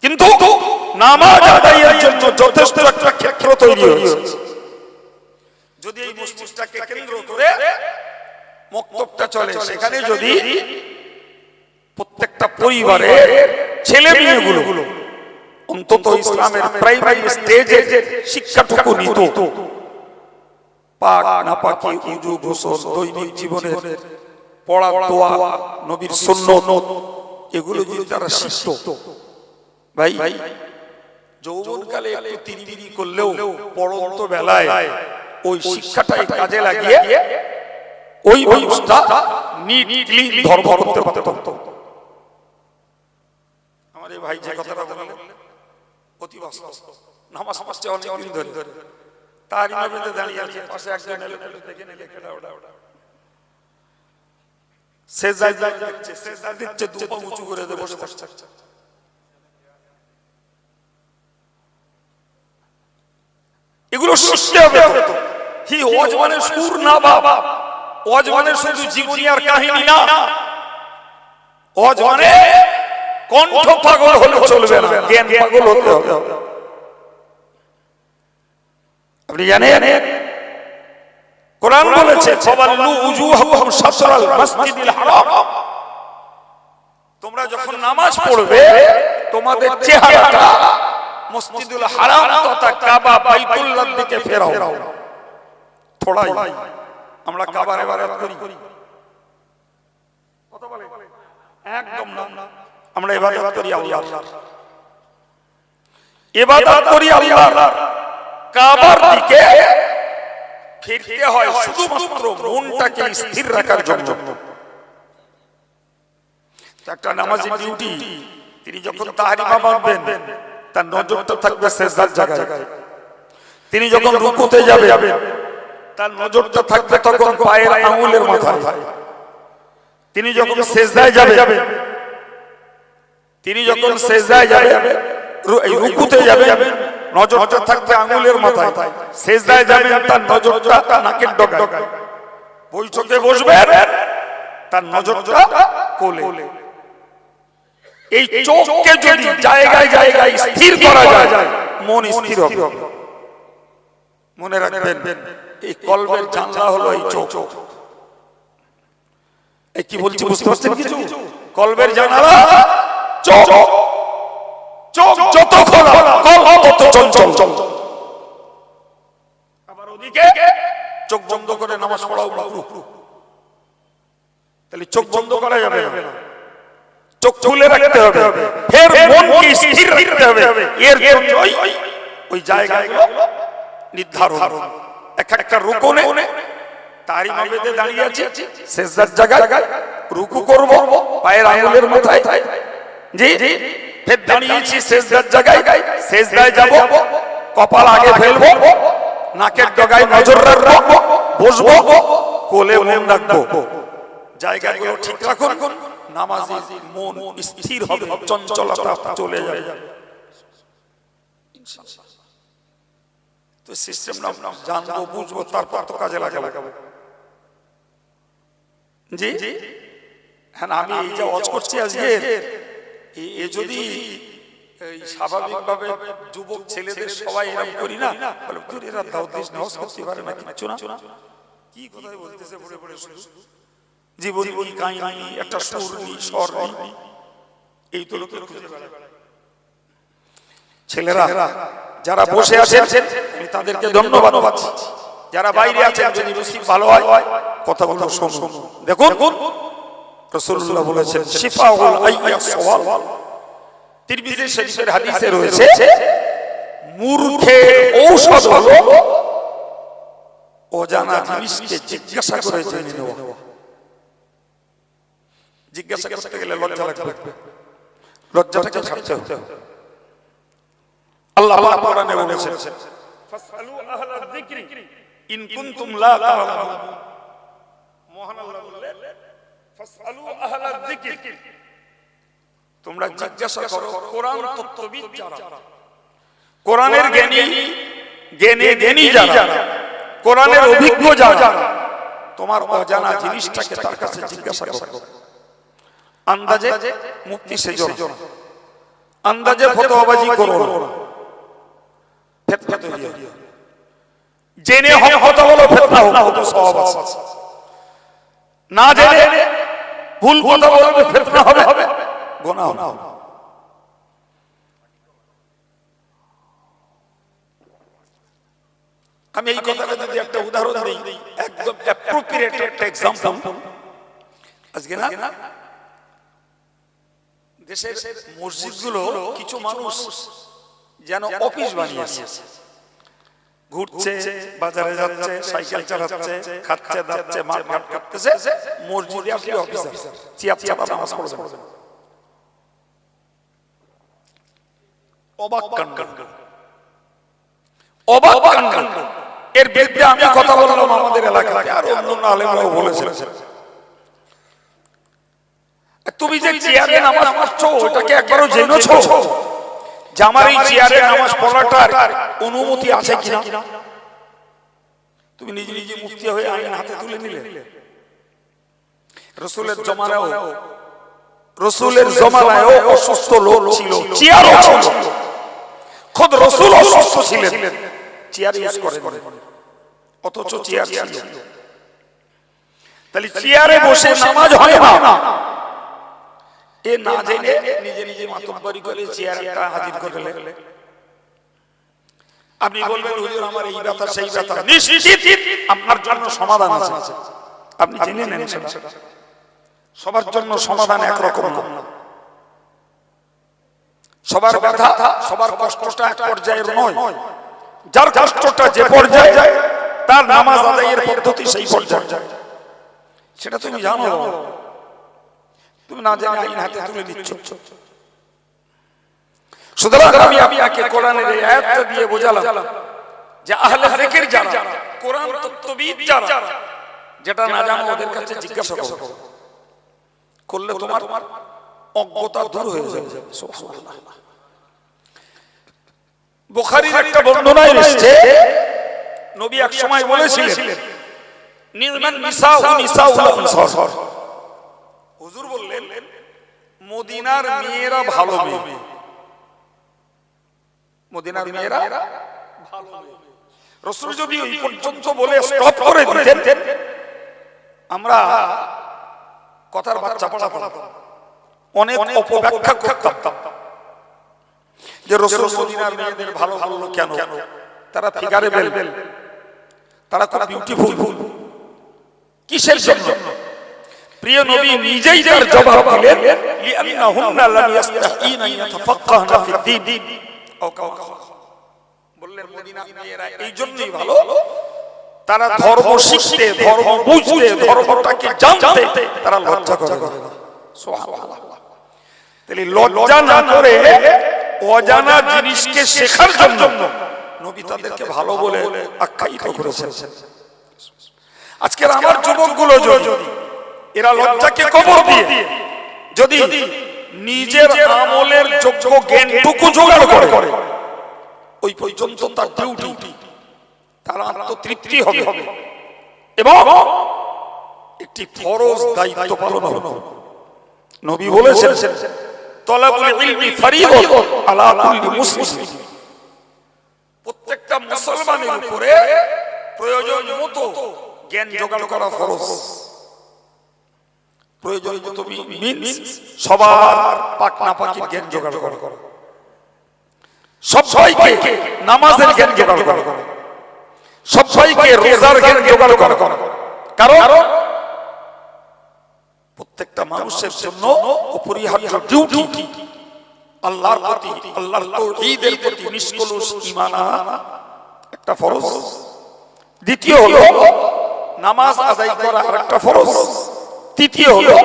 কিন্তু নামাজ আদায়ের জন্য যথেষ্ট একটা ক্ষেত্র তৈরি হয়েছে। যদি এই মসজিদটাকে কেন্দ্র করে মক্তবটা চলে, সেখানে যদি প্রত্যেকটা পরিবারে ছেলে মেয়েগুলো অন্তত ইসলামের প্রাইমারি স্টেজে শিক্ষাটুকু নিত, পাক নাপাকি, উযু, গোসল, দৈনিক জীবনের পড়া, দোয়া, নবীর সুন্নাত, এগুলো যদি তারা শিখত, ভাই যৌবনকালে একটু তিরিবিরি করলেও পড়ন্ত বেলায় ওই শিক্ষাটাই কাজে লাগিয়ে ওই মানুষটা নিট ক্লিন ধর্ম করতে পারত। আমার এই ভাই যে কথাটা বললেন অতি বাস্তব। নামাজ পড়ছে অনেকদিন ধরে, তার ইমামে দাঁড়িয়ে আছে, পাশে একজন এলো, দেখে নিলে কেডা ওটা। সেজদায় দেখছে, সেজদা দিচ্ছে, দু পা উঁচু করে দিয়ে বসে থাকছে। এগুলো শিখতে হবে তো। হি ওয়াজ মানে সুর না বাবা, ওয়াজ মানে শুধু জীবনী আর কাহিনী না, ওয়াজ মানে কণ্ঠ পাগল হলে চলবে না, জ্ঞান পাগল হতে হবে। আপনি জানেন কোরআন বলেছে ফাওয়াল্লু উজুহাকুম শাতরাল মাসজিদিল হারাম, তোমরা যখন নামাজ পড়বে তোমাদের চেহারাটা মসজিদুল হারাম তথা কাবা বাইতুল্লাহর দিকে ফেরাও। থোড়াই আমরা কাবার ইবাদত করি, কথা বলে একদম না, আমরা ইবাদত করি আল্লাহর, ইবাদত করি আল্লাহর। কাবার দিকে ফিরতে হয় শুধুমাত্র মনটাকে স্থির রাখার জন্য। একটা নামাজি ডিউটি, তিনি যখন তাহরিমা বাঁধবেন তার নজরটা থাকবে সেজদার জায়গায়। তিনি যখন রুকুতে যাবেন তার নজরটা থাকবে তখন পায়ের আঙ্গুলের মাথায়। তিনি যখন সেজদায় যাবেন, তিনি যখন সেজদায় যাবেন, রুকুতে যাবেন, নজরটা থাকবে আঙ্গুলের মাথায়। সেজদায় যাবেন তার নজরটা নাকের ডগায়। বৈঠকে বসবেন তার নজরটা কোলে। এই চোখকে যদি জায়গায় জায়গায় স্থির করা যায় মন স্থির হবে। মনে রাখবেন এই কলবের জানলা হলো এই চোখ। এই কি বলছি বুঝতে পারছেন কিছু? কলবের জানালা চোখ। চোখ যত খোলা কলব তত চঞ্চল। আবার ওদিকে চোখ বন্ধ করে নামাজ পড়াও মাকরুহ। তাহলে চোখ বন্ধ করা যাবে না, চোখ খুলে রাখতে হবে, ফের মনকে স্থির রাখতে হবে। এর জন্যই ওই জায়গাগুলো নির্ধারণ। একটা রুকুনে তাহরিমা বেঁধে দাঁড়িয়ে আছে, সেজদার জায়গায় রুকু করব পায়ের আঙ্গুলের মাথায়, জি ফের দাঁড়িয়েছি সেজদার জায়গায়, সেজদায় যাব, কপাল আগে ফেলবো, নাকের ডগায় নজর রাখবো, বসবো, কোলে মন রাখবো। জায়গাগুলো ঠিক রাখুন, নামাজি মন স্থির হবে, চঞ্চলতা চলে যাবে। তো সিস্টেম নাম জানবো, বুঝবো, তারপর তো কাজে লাগাবো। জি হ্যাঁ, আমি এই যে ওয়াজ করছি আজকে, এ যদি স্বাভাবিকভাবে যুবক ছেলেদের সবাই এরকম করি না, বলে তুই এরা দাওয়াত দিস না, ওয়াজ করতে পারে না, কিচ্ছু না, কি কথাই বলতেছে পড়ে পড়ে শুধু জীবনী কাহিনী, একটা সুর নেই, স্বর নেই, এই তো লোকের খুঁজে বেড়ায়। ছেলেরা যারা বসে আছেন আমি তাদেরকে ধন্যবাদ পাচ্ছি, যারা বাইরে আছেন যদি নসিব ভালো হয় কথাগুলো শুনুন। দেখুন রাসূলুল্লাহ বলেছেন শিফাউল আইয়াস সওয়াল, তিরমিজি শরীফের হাদিসে রয়েছে মূর্খের ঔষধ হলো অজানা জিনিসকে জিজ্ঞাসা করে জেনে নেওয়া। জিজ্ঞাসা করতে গেলে লজ্জা লাগবে, লজ্জাটাকে ছাড়তে হবে। আল্লাহ পাক কোরআনে বলেছেন ফাসআলু আহলায যিকরি ইন কুনতুম লা তা'লামুন। মহান আল্লাহ বললেন ফাসআলু আহলায যিকরি, তোমরা জিজ্ঞাসা করো কোরআন তত্ত্ববিদ যারা, কোরআনের জ্ঞানী যারা, কোরআনের অভিজ্ঞ যারা, তোমার অজানা জিনিসটাকে তার কাছে জিজ্ঞাসা করো। আন্দাজে মুক্তি সেজো না, আন্দাজে ফতোয়াবাজি করো না, ফিতনা তৈরি হবে। জেনে হক কথা বলো, ফিতনা হোক তো সওয়াব আছে। না জেনে ভুল কথা বলবে, ফিতনা হবে, গুনাহ হবে। আমি এই কথাটা যদি একটা উদাহরণ দিই, একদম অ্যাপ্রোপ্রিয়েট একটা এক্সাম্পল। আজকে না দেশের মসজিদগুলো কিছু মানুষ যেন অফিস বানিয়েছে, ঘুরছে, বাজারে যাচ্ছে, সাইকেল চালাচ্ছে, খাচ্ছে, দাচ্ছে, মাঠ ঘাট করতেছে, মসজিদে আসলে অফিসার চিয়াপ চাপা নামাজ পড়বে। অবাক কাণ্ড, অবাক কাণ্ড। এর বিরুদ্ধে আমি কথা বললাম আমাদের এলাকাতে, আর অন্য আলেমরাও বলেছেন। তুমি যে চেয়ারে নামাজ পড়ছো ওটাকে একবারও জেনেছো যে আমার এই চেয়ারে নামাজ পড়াটার অনুমতি আছে কিনা? তুমি নিজে নিজে মুফতি হয়ে আইন হাতে তুলে নিলে। রসুলের জমানায়ও অসুস্থ লোক ছিল, চেয়ারও ছিল, খোদ রসুল অসুস্থ ছিলেন, চেয়ার ইউজ করেন, অথচ চেয়ার ছিল। তাহলে চেয়ারে বসে নামাজ হয় না, এ না জেনে নিজে নিজে মাতব্বরি করে চেয়ার একটা হাজির করে ফেলে। আপনি বলবেন হুজুর আমার এই ব্যথা সেই ব্যথা, নিশ্চিত আপনার জন্য সমাধান আছে, আপনি জেনে নেন সেটা। সবার জন্য সমাধান একরকম না, সবার ব্যথা সবার কষ্টটা এক পর্যায়ের নয়। যার কষ্টটা যে পর্যায়ে তার নামাজ আদায়ের পদ্ধতি সেই পর্যায়ে, সেটা তুমি জানো, তুমি না জেনে আইন হাতে তুলে নিচ্ছ। সুতরাং আমি আপনাকে কোরআনের এই আয়াতটা দিয়ে বোঝালাম যে আহলে যিকির যারা, কোরআন তত্ত্ববিদ যারা, যেটা না জানো ওদের কাছে জিজ্ঞাসা করো, করলে তোমার অজ্ঞতা দূর হয়ে যাবে। সুবহানাল্লাহ। বুখারীর একটা বর্ণনায় এসেছে নবী এক সময় বলেছিলেন নির্মান নিসাউ নিসাউল আনসার, হুজুর বললেন মদিনার মেয়েরা ভালো মেয়ে, মদিনার মেয়েরা ভালো মেয়ে। রাসূল যদি এই পর্যন্ত বলে স্টপ করে দিতেন আমরা কথার বাচ্চা পড়াতাম, অনেক অপব্যাখ্যা করতাম যে রাসূল মদিনার মেয়েদের ভালো বললো কেন, তারা ফিগারেবল, তারা খুব বিউটিফুল, কিসের জন্য? প্রিয় নবী নিজেই তার জবাব দিলেন লিআন্নাহুন্না লাম ইস্তাহিনা ইয়াতাফাক্কাহনা ফিদ-দীন, বললেন মদিনার মেয়েরা এই জন্যই ভালো, তারা ধর্ম শিখতে, ধর্ম বুঝতে, ধর্মটাকে জানতে তারা লজ্জা করে না। সুবহানাল্লাহ। তাহলে লজ্জা না করে অজানা জিনিসকে শেখার জন্য নবী তাদেরকে ভালো বলে আখ্যায়িত করেছেন। আজকের আমার যুবকগুলো যদি এরা লজ্জাকে কবর দিয়ে যদি নিজের আমলের যোগ্য জ্ঞানটুকু জোগাড় করে, ওই পর্যন্ত তার ডিউটি, তার আত্মতৃপ্তি হবে এবং একটি ফরজ দায়িত্ব পালন হবে। নবী বলেছেন তলাবুল ইলমি ফরিয়দা আলা কুল্লি মুসলিম, প্রত্যেকটা মুসলমানের উপরে প্রয়োজন মতো জ্ঞান জোগাড় করা ফরজ। প্রয়োজন মতো মিন্স সবার পাক নাপাকির জ্ঞান জোগাড় করা, সবাইকে নামাজের জ্ঞান জোগাড় করা, সবাইকে রোজার জ্ঞান জোগাড় করা, কারণ প্রত্যেকটা মানুষের জন্য অপরিহার্য ডিউটি আল্লাহর প্রতি, আল্লাহর তাওহীদের প্রতি নিষ্কলুষ ঈমান আনা একটা ফরজ। দ্বিতীয় হলো নামাজ আদায় করা আরেকটা ফরজ। তৃতীয় হলো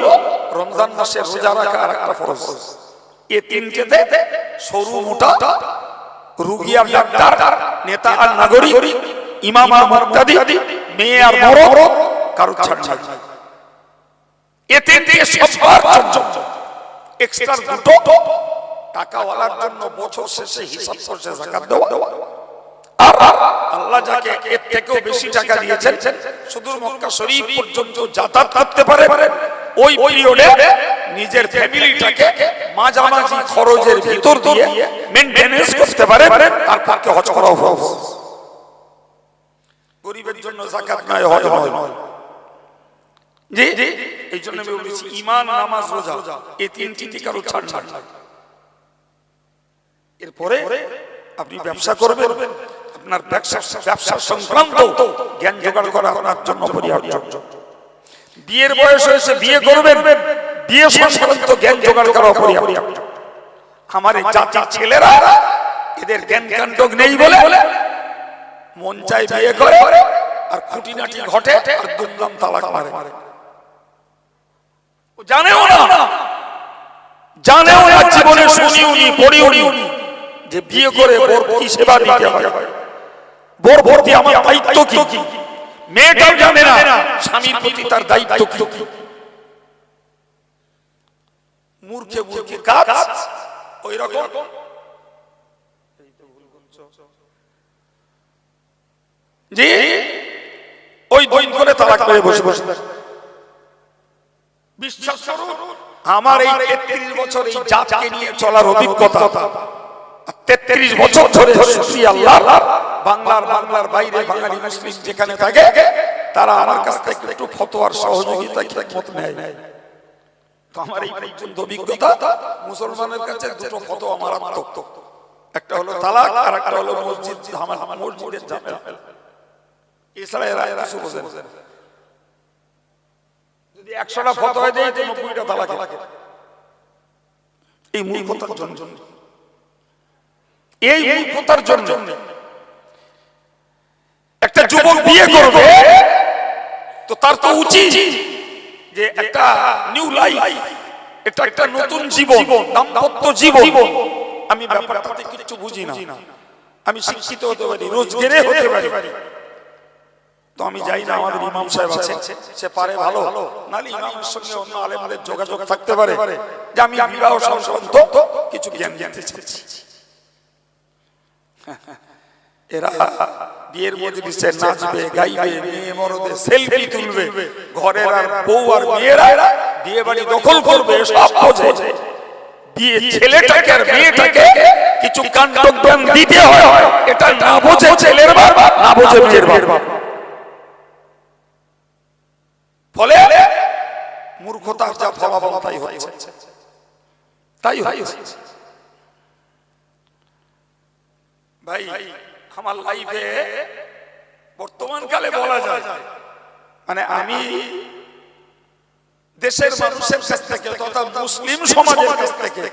রমজান মাসে রোজা রাখা আরেকটা ফরজ। এই তিনটেতে সরু মোটা, রোগী আর ডাক্তার, নেতা আর নাগরিক, ইমাম আর মুক্তাদি, মেয়ে আর মরদ কারো ছাড় নাই। এতে সবার জন্য এক্সট্রা দুটো টাকাওয়ালার জন্য বছর শেষে হিসাব করছে যাকাত দেওয়া, আর আল্লাহ যাকে এর থেকেও বেশি টাকা দিয়েছেন শুধু মক্কা শরীফ পর্যন্ত যাতায়াত করতে পারে, ওই পিরিয়ডে নিজের ফ্যামিলিটাকে মাঝামাঝি খরচের ভিতর দিয়ে মেইনটেনেন্স করতে পারে, তারপরকে হজ করা ফরজ। গরিবের জন্য যাকাত নয়, হজ নয়। জি, এই জন্য আমি বলেছি ঈমান, নামাজ, রোজা এই তিনটি কারো ছাড় নাই। এরপরে আপনি ব্যবসা করবেন, আপনার ব্যবসা সংক্রান্ত জ্ঞান জোগাড় করা আপনার জন্য অপরিহার্য। বিয়ের বয়স হয়েছে, বিয়ে করবেন, বিয়ে সংক্রান্ত জ্ঞান জোগাড় করা অপরিহার্য। আমার এই জাতির ছেলেরা এদের জ্ঞান কাণ্ড নেই বলে মন চায় বিয়ে করে আর খুঁটিনাটি ঘটে আর দুমদাম তালাক মারে। জানেও না জীবনে শুনিওনি পড়িওনি যে বিয়ে করে বোর কি সেবা দিতে হয়, বোর প্রতি আমার দায়িত্ব কি। মেয়েটাও জানে না স্বামীর প্রতি তার দায়িত্ব কি। মূর্খে মূর্খে কাজ ওই রকম জি ওই দিন করে তালাক করে বসে বসে। বিশ্বাস করুন আমার এই 33 বছর এই জাতকে নিয়ে চলার অভিজ্ঞতা, 33 বছর ধরে শুকরিয়া আল্লাহ, বাংলার বাইরে বাঙালি মুসলিম যেখানে থাকে তারা আমার কাছ থেকে একটু ফতোয়ার সহযোগিতা খেদমত নেয়। তো আমার এই পর্যন্ত অভিজ্ঞতা, মুসলমানের কাছে দুটো ফতোয়া মারাত্মক, একটা হলো তালাক আর একটা হলো মসজিদ মসজিদের ঝামেলা। এছাড়া এরা কিছু বোঝে না। যদি 100টা ফতোয়া দেয় তো 90টা তালাকের। এই মূর্খতার জন্য, এই মূর্খতার জন্য একটা যুবক বিয়ে করবে তো তার তো উচিত যে একটা নিউ লাইফ, এটা একটা নতুন জীবন, দাম্পত্য জীবন। আমি ব্যাপারটাতে কিছু বুঝি না, আমি শিক্ষিত হতে পারি, রোজগারে হতে পারি, তো আমি যাই না। আমাদের ইমাম সাহেব আছে, সে পারে ভালো, নালে ইমামের সঙ্গে অন্য আলেমদের যোগাযোগ থাকতে পারে যে আমি বিবাহ সংক্রান্ত কিছু জ্ঞান জানতে চাচ্ছি। এরা বিয়ের মজলিসে নাচবে, গাইবে, মেয়ে মরদে সেলফি তুলবে, ঘরের আর বউ আর মেয়েরা বিয়ে বাড়ি দখল করবে, সব বোঝে। বিয়ে ছেলেটাকে আর মেয়েটাকে কিছু কাণ্ডজ্ঞান দিতে হয়, এটা না বোঝে ছেলের বাপ, না বোঝে মেয়ের বাপ। ফলে মূর্খতার যা ফলাফল তাই হয়েছে, তাই হয়েছে। ভাই আমার লাইফে বর্তমান কালে বলা যায়, মানে আমি দেশের মানুষের কাছ থেকে তথা মুসলিম সমাজের কাছ থেকে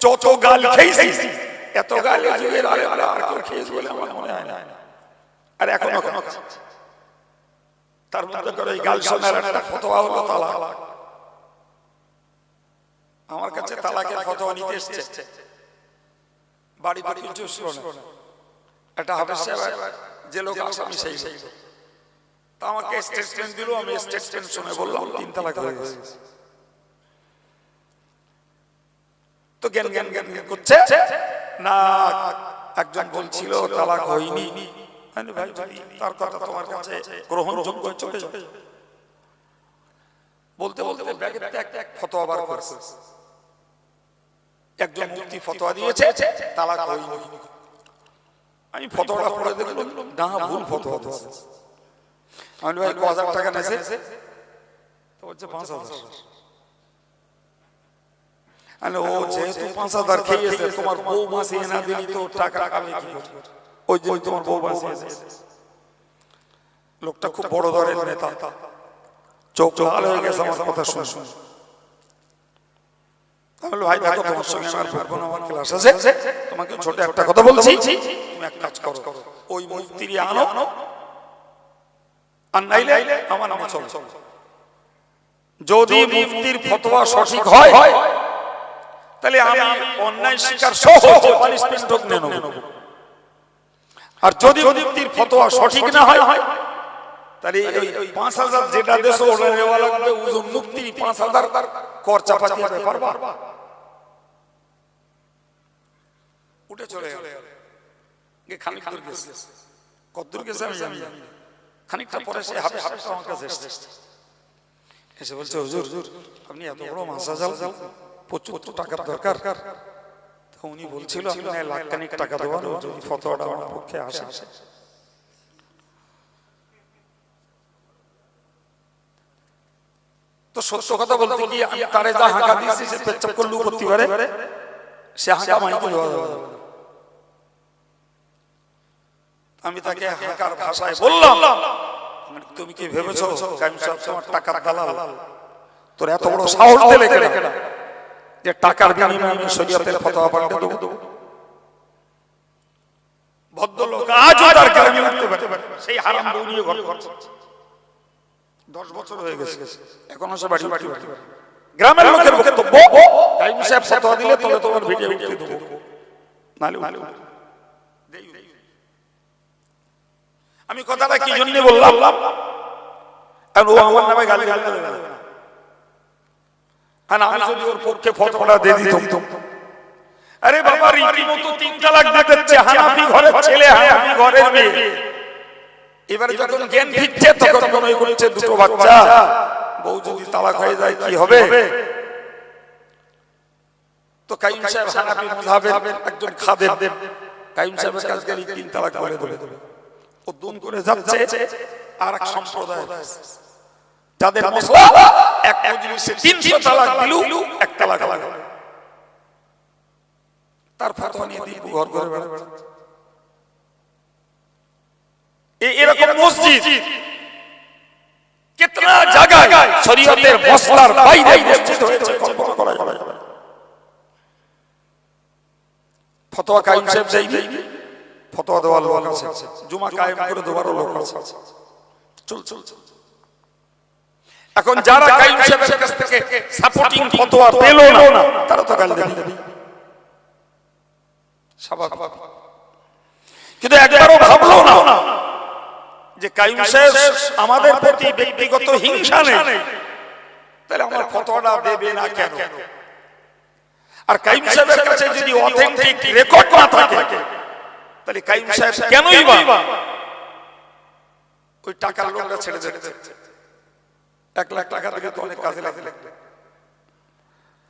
যত গাল খেয়েছি, এত গাল যুগের আলেমরা আর কেউ খেয়েছে বলে আমার মনে হয় না। আর এখনো তার মধ্যে করে এই গাল শোনার একটা ফতোয়া হলো তালাক। আমার কাছে তালাকের ফতোয়া নিতে এসেছে, বাড়িতে কিছু শুনে একটা হাফেজ সাহেব যে লোক আসামি সেই তো আমাকে স্টেটমেন্ট দিল, আমি স্টেটমেন্ট শুনে বললাম 3 তালাক হয়ে গেছে। তো জ্ঞান জ্ঞান জ্ঞান করছে না, একজন বলছিল তালাক হয়নি। ভাই তার কথা তোমার কাছে গ্রহণযোগ্য চলে যাবে বলতে বলতে ব্যাগের এক ফতোয়া বার করেছে। একজন মুফতি ফতোয়া দিয়েছে তালাক হয়নি। আমি ফতোয়াটা পড়ে দেখলাম না, ভুল ফতোয়া দিয়েছে। আমি ভাই 1000 টাকা নেছে, তো বলছে 5000। আরে ও যেহেতু 5000 খেয়েছে, তোমার বউ মাসে না দিলি তো টাকা আমি কি করব, ওই জন্য তোমার বউ মাসে। লোকটা খুব বড় ধরনের নেতা, চোখ লাল হয়ে গেছে আমার কথা শুনে। তাহলে ভাই দেখো, তোমার সঙ্গে আমার ভগবান আমার ক্লাস আছে, তোমাকে ছোট একটা কথা বলছি, তুমি এক কাজ করো, ওই মুফতিরি আনো আর নাইলে আমার নামে চলো। যদি মুফতির ফতোয়া সঠিক হয় তাহলে আমি অন্যায় শিকার সহ পানিশমেন্ট হোক নেব, আর যদি মুফতির ফতোয়া সঠিক না হয় তাহলে ওই 5000 যেটা দেশে ওটা নেওয়া লাগবে, ওজন মুফতি 5000 খরচা পাতি হবে, পারবা? উঠে চলে গেল। খানিক দূর গেছে, কত দূর গেছে আমি জানি। খানিকটা পরে সে হাফেজ আমার কাছে এসে বলছে, হুজুর আপনি এত বড় মাসাজাল, প্রচুর টাকার দরকার। তো উনি বলছিল আপনি 1 লাখ খানিক টাকা দেবেন যদি ফতোয়াটা আমার পক্ষে আসে। তো সত্য কথা বলতে কি, আমি তারে যা হাঁকা দিয়েছি সে পেচ্ছাপ করলেও করতে পারে, সে হাঁকা মাইকে দেওয়া যাবে। আমি তাকে হাঁকার ভাষায় বললাম, তুমি কি ভেবেছো কাইম সাহেব তোমার টাকার দালাল? তোর এত বড় সাহস দিলে কেন যে টাকার বিনিময়ে আমি শরীয়তের ফতোয়া পাল্টে দেব? ভদ্রলোক আজও তার গ্রামে উঠতে পারে, সেই হারাম বউ নিয়ে ঘর করছে। 10 বছর হয়ে গেছে, এখনো সে বাড়ি বাড়ি গ্রামের লোকের বক্তব্য, কাইম সাহেব ফতোয়া দিলে তবে তোমার ভিডিও উঠতে দেবো, নালে আমি কথাটা কি জন্য বললাম, আর ও আমার নামে গালি গালি দেবে না। আর আমি যদি ওর পক্ষে ফতোয়াটা দিয়ে দিতাম, আরে বাবা রীতিমতো 3 তালাক দিতে দিচ্ছে, হানাফি ঘরের ছেলে হানাফি ঘরের মেয়ে। এবারে যখন জ্ঞান ফিরছে তখন মনে করছে দুটো বাচ্চা, বউ যদি তালাক হয়ে যায় কি হবে। তো কাইম সাহেব হানাফি মাযহাবের একজন খাদেম, কাইম সাহেবের কাছে গেলে 3 তালাক বলে দেবে। ও দুম করে যাচ্ছে আর এক সম্প্রদায় যাদের মশলা এক মজলিসে 300 তালাক দিলু 1 তালাক হবে, তার ফতোয়া নিয়ে দিন ঘর করে বেড়াবে। এরকম মসজিদ কিতনা জায়গায় শরীয়তের মসলার বাইরে মসজিদ হয়েছে, কল্পনা করা যাবে না। ফতোয়া কায়েম সাহেব যাইবে, ফতোয়া দেওয়ার লোক আছে, জুমা কায়েম করে দেওয়ারও লোক আছে, চল। এখন যারা কায়েম সাহেবের কাছ থেকে সাপোর্টিং ফতোয়া পেল না তারা তো গাল দেবে স্বাভাবিক। কিন্তু একবারও ভাবলো না যে কায়েম সাহেব আমাদের প্রতি ব্যক্তিগত হিংসা নেই, তাহলে আমার ফতোয়াটা দেবে না কেন? আর কায়েম সাহেবের কাছে যদি অথেন্টিক রেকর্ড না থাকে তাহলে কায়েম সাহেব কেনই বা ওই টাকার লোকটা ছেড়ে দিচ্ছে? 1 লাখ টাকা দিলে তো অনেক কাজে লাগে।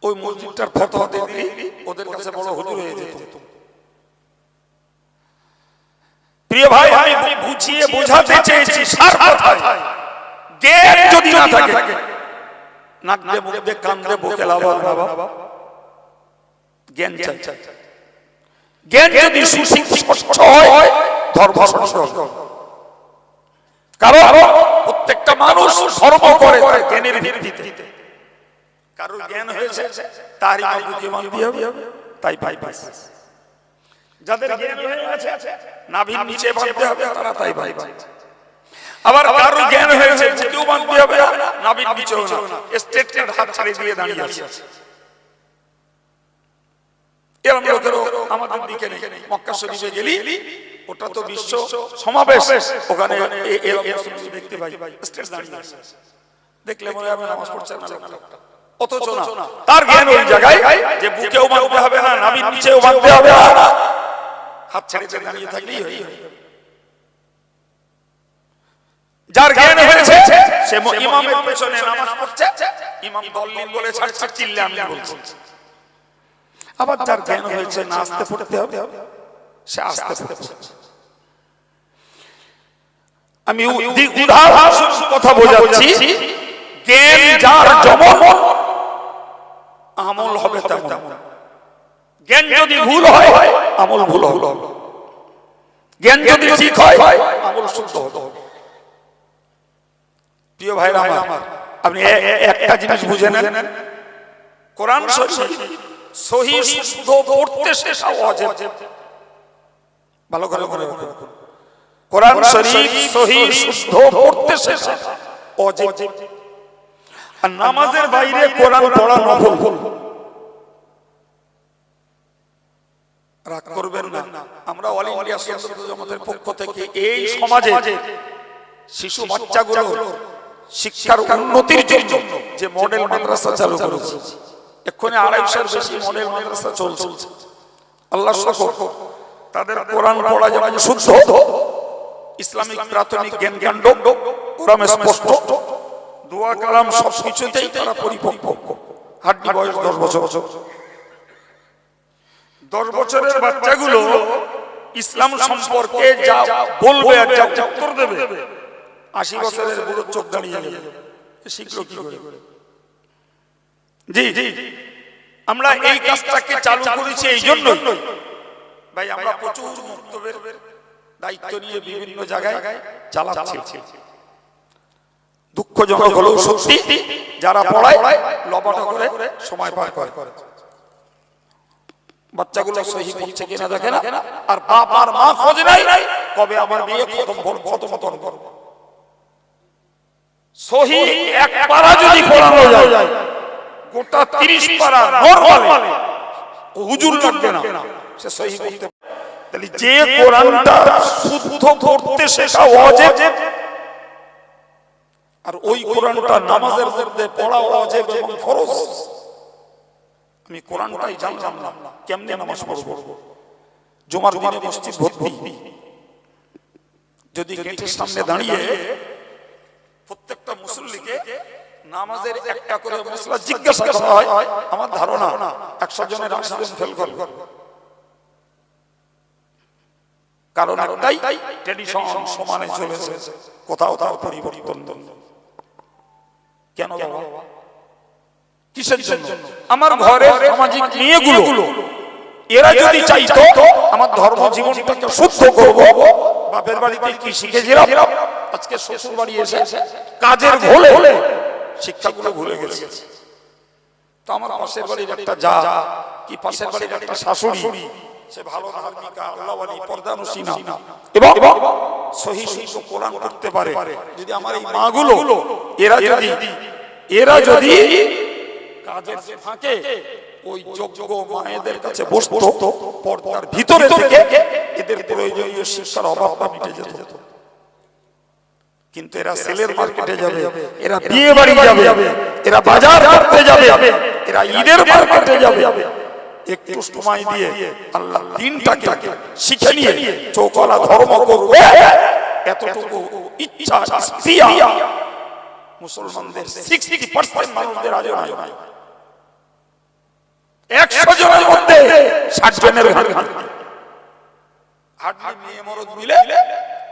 ওই মসজিদটার ফতোয়া দিয়ে দিলি ওদের কাছে বড় হুজুর হয়ে যেত। প্রিয় ভাই, আমি বুঝিয়ে বোঝাতে চেয়েছি সার কথায়, জ্ঞান যদি না থাকে নাক দিয়ে মুখ দিয়ে কান দিয়ে বকে লাভ হবে বাবা। জ্ঞান চাই, জ্ঞান যদি সুস্পষ্ট হয় ধর্ম স্পষ্ট হবে। কারণ প্রত্যেকটা মানুষ ধর্ম করে তার জ্ঞানের ভিত্তিতে। কারোর জ্ঞান হয়েছে তারই বুকে মানতে হবে, তাই ভাই ভাই। যাদের জ্ঞান হয়ে গেছে নাভির নিচে বাঁধতে হবে তারা তাই ভাই ভাই। আবার কারোর জ্ঞান হয়েছে বুকেও বাঁধতে হবে না, নাভির নিচেও না, স্টেটের হাত ছেড়ে দিয়ে দাঁড়িয়ে আছে। এরকম লোকেরও আমাদের দিকে নেই। মক্কা শরীফে গেলি ওটা তো বিশ্ব সমাবেশ, ওখানে এরকম দেখতে পাই স্টেজ দাঁড়িয়ে আছে, দেখলে মনে হবে নামাজ পড়ছে না লোকটা। অথচ না, তার জ্ঞান ওই জায়গায় যে বুকেও বাঁধতে হবে না, নাভির নিচেও বাঁধতে হবে না, হাত ছেড়ে দাঁড়িয়ে থাকলেই হয়। যার জ্ঞান হয়েছে সে ইমামের পেছনে নামাজ পড়ছে, ইমাম দলিল বলে ছাড়ছে, চিল্লে আমি বলছি। আবার যার জ্ঞান হয়েছে না আস্তে পড়তে হবে সে আস্তে পড়ছে। আমি উদাহরণ কথা বোঝাচ্ছি, জ্ঞান যার যেমন আমল হবে তেমন। জ্ঞান যদি ভুল হয় আমল ভুল হবে, জ্ঞান যদি ঠিক হয় আমল শুদ্ধ হবে। প্রিয় ভাইরা আমার, আপনি একটা জিনিস বুঝে নেন, কোরআন শরীফ সহি শুদ্ধ পড়তে শেখা ওয়াজিব। ভালো করে মনে রাখুন, কোরআন শরীফ সহি শুদ্ধ পড়তে শেখা ওয়াজিব। আর নামাজের বাইরে কোরআন পড়া নফল। রাগ করবেন না, আমরা অল ইন্ডিয়া সুন্নাত জামাতের পক্ষ থেকে এই সমাজে শিশু বাচ্চাগুলো শিক্ষার উন্নতির জন্য যে মডেল মাদ্রাসা চালু করেছে, এক্ষুনি 250-এর বেশি মডেল মাদ্রাসা চলছে। আল্লাহ শুকর, তাদের কোরআন পড়া যেমন শুদ্ধ, ইসলামিক প্রাথমিক জ্ঞান কাণ্ড কোরআন স্পষ্ট, দোয়া কালাম সবকিছুতেই তারা পরিপক্ক। হাড্ডি বয়স 10 বছর। 10 বছরের বাচ্চাগুলো ইসলাম সম্পর্কে যা বলবে আর যা উত্তর দেবে, 80 বছরের বুড়ো চোখ দাঁড়িয়ে যাবে। শিখলো কি করে? জি, আমরা এই কাজটাকে চালু করেছি এই জন্যই ভাই, আমরা প্রচুর মুক্তবের দায়িত্ব নিয়ে বিভিন্ন জায়গায় চালাচ্ছি। দুঃখজনক হলেও সত্যি, যারা পড়ায় লবাটা করে সময় পার করে, বাচ্চাগুলো সহি পড়ছে কিনা দেখে না, আর বাপ আর মা খোঁজ নাই কবে আমার মেয়ে খতম করব। সহি এক পারা যদি পড়ানো যায়, গোটা 30 পারা নরমালে হুজুর লাগবে না, সে সহি পড়তে। তাহলে যে কোরআনটা শুদ্ধ পড়তে শেখা ওয়াজিব, আর ওই কোরআনটা নামাজের মধ্যে পড়া ওয়াজিব এবং ফরজ, আমি কোরআনটাই জানলাম না, কেমনে নামাজ পড়বো? জুমার দিনে মসজিদ ভর্তি, যদি গেটের সামনে দাঁড়িয়ে প্রত্যেকটা মুসল্লিকে নামাজের একটা করে মশলা জিজ্ঞাসা করা হয়, আমার ধারণা 100 জনের 80 জন ফেল করবে। কারণ একটাই, ট্রেডিশন সমানে চলেছে, কোথাও তার পরিবর্তন। কেন বাবা? কিসের জন্য? আমার ঘরের সামাজিক মেয়েগুলো এরা যদি চাইতো আমার ধর্ম জীবনটাকে শুদ্ধ করব, বাপের বাড়িতে কি শিখেছিলাম, আজকে শ্বশুর বাড়ি এসে কাজের ভুলে শিক্ষাগুলো ভুলে গেছে। তো আমার পাশের বাড়ির একটা যা কি পাশের বাড়ির একটা শাশুড়ি, সে ভালো ধার্মিকা, আল্লাহওয়ালি, পর্দানুশীনা এবং সহিহ শুদ্ধ কোরআন পড়তে পারে। যদি আমার এই মাগুলো এরা যদি কাজের ফাঁকে ওই যোগ্য মায়েদের কাছে বসতো, পর্দার ভিতরে থেকে এদের প্রয়োজনীয় শিক্ষার অভাবটা মিটে যেত। কিন্তু এরা সেলের মার্কেটে যাবে, এরা বিয়ে বাড়ি যাবে, এরা বাজার করতে যাবে, এরা ঈদের মার্কেটে যাবে। একটু সময় দিয়ে আল্লাহ দিনটাকে শিখে নিয়ে চৌকলা ধর্ম করবে, এতটুকু ইচ্ছা স্পিয়া মুসলমানদের 60% মানুষদের আজও নাই। 100 জনের মধ্যে 60 জনের হাড্ডি মেয়ে মরদ মিলে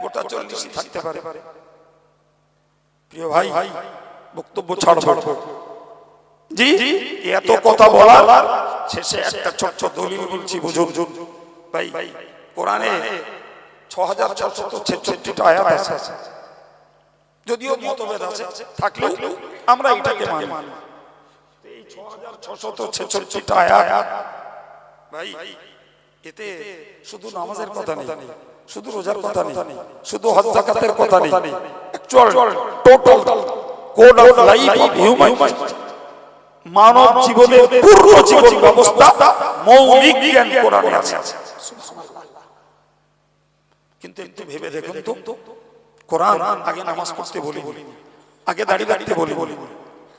গোটা 40 থাকতে পারে। প্রিয় ভাই, বক্তব্য ছাড়ব জি, এত কথা বলার শেষে একটা ছোট্ট দলিল বলছি, বুঝুন ভাই। কোরআনে 6666টা আয়াত আছে, যদিও মতভেদ আছে থাকলেও আমরা এটাকে মানি। এই 6666টা আয়াত ভাই, এতে শুধু নামাজের কথা নেই, শুধু রোজার কথা নেই, শুধু হজ যাকাতের কথা নেই, actual total code of life of human, মানব জীবনের পূর্ণ জীবন ব্যবস্থা, মৌলিক জ্ঞান কোরআনে আছে। কিন্তু একটু ভেবে দেখুন তো, কোরআন আগে নামাজ পড়তে বলি, আগে দাঁড়িয়ে রাখতে বলি,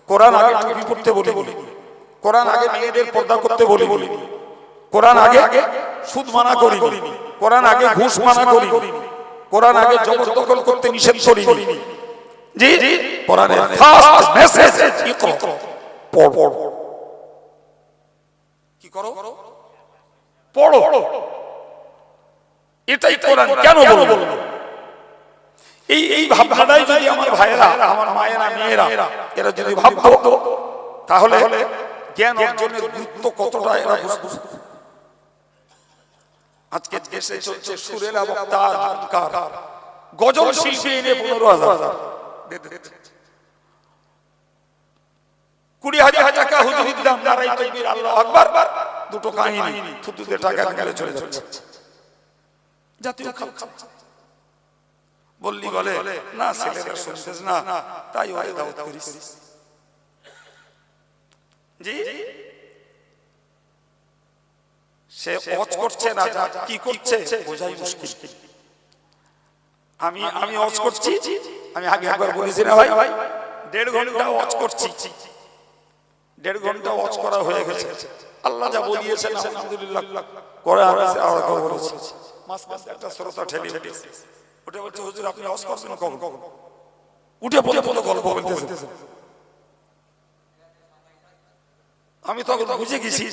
কোরআন আগে টুপি পড়তে বলি, কোরআন আগে মেয়েদের পর্দা করতে বলি, কোরআন আগে সুদ মানা করি, কোরআন আগে ঘুষ মানা করি, কোরআন আগে জবরদখল করতে নিষেধ করি। জি, কোরআনের ফার্স্ট মেসেজ ইকরা, পড়ো। কি করো? পড়ো। এটাই কোরআন কেন বলবো? এই ভাবনাটাই যদি আমার ভাইয়েরা, আমার মায়েরা, মেয়েরা এরা যদি ভাবতো, তাহলে জ্ঞান অর্জনের গুরুত্ব কতটা এরা বুঝতো। আজকে দেশে চলছে সুরেলা বক্তা, গজল শিল্পী এনে 15,000, 20,000 টাকা হুজুরির দাম, নারায়ে তাকবীর, আল্লাহু আকবার, দুটো কাহিনী থুতুতে টাকা গেলে চলে যাচ্ছে। জাতীয় খালসা বললি বলে না, ছেলেরা শুনতেছ না, তাই ওরে দাওয়াত করিস। জি, সে ওয়াজ করছে না, যা কি করছে বোঝাই মুশকিল। আমি ওয়াজ করছি, আমি আগে একবার বলেছি না ভাই, 1.5 ঘন্টা ওয়াজ করছি, 1.5 ঘন্টা ওয়াজ করা হয়ে গেছে। আল্লাহ যা বলিয়েছেন আলহামদুলিল্লাহ করে আছে, আর কথা বলেছি। মাঝখানে একটা শ্রোতা ঠেলে দিয়েছে, উঠে বলছে হুজুর আপনি ওয়াজ করবেন কখন? উঠে বলে গল্প বলতেছেন। আমি তখন বুঝে গেছি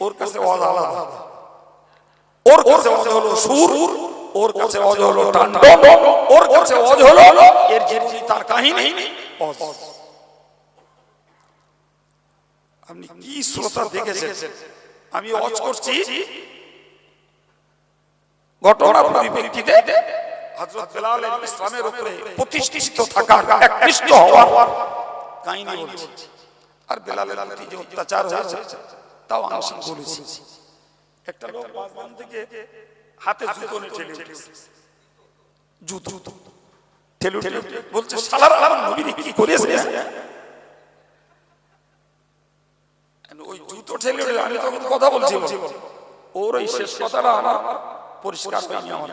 ওর কাছে ওয়াজ আলাদা, ওর কাছে ওয়াজ হলো সুর, ওর কাছে ওয়াজ হলো তাণ্ডব, ওর কাছে ওয়াজ হলো এর জীবনী, তার কাহিনী। আপনি কি শ্রোতা দেখেছেন? আমি ওয়াজ করছি ঘটনার পরিপ্রেক্ষিতে হযরত বেলাল ইসলামের উপরে প্রতিষ্ঠিত থাকার, একনিষ্ঠ হওয়ার কাহিনী বলছি। আর বেলালের প্রতি যে অত্যাচার হয়েছে তাও আংশিক বলেছি। একটা লোক বাসবান থেকে হাতে জুতো নিয়ে ঠেলে উঠেছে, জুতো ঠেলে উঠে বলছে শালারা আমার নবীর কি করেছে। ওই জুতো ঠেলে উঠে আমি তখন কথা বলছি, ওর ওই শেষ কথাটা আমার পরিষ্কার হয়নি। আমার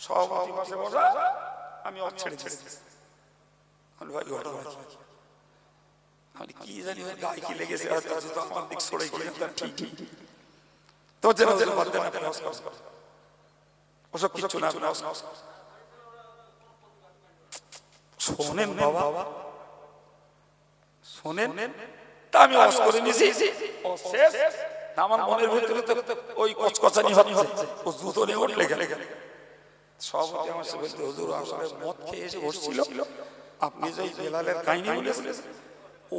সভাপতি পাশে বসা, আমি ছেড়ে দিয়েছি। ভাই ঘটনা আমি কি জানি ওর গায়ে কি লেগেছে, হয়তো জুতো আমার দিক সরে গিয়ে ঠিক তো যেন যেন বলতে না পারে ওসব কিছু না। শোনেন বাবা, শোনেন, তা আমি ওয়াজ করে নিয়েছি, আমার মনের ভিতরে তো ওই কচকচানি হচ্ছে, ও জুতো নিয়ে উঠলে গেলে সব আমার সাথে বলতে, হুজুর আসলে মদ খেয়ে এসে বসছিল, আপনি যে বেলালের কাহিনী বলেছেন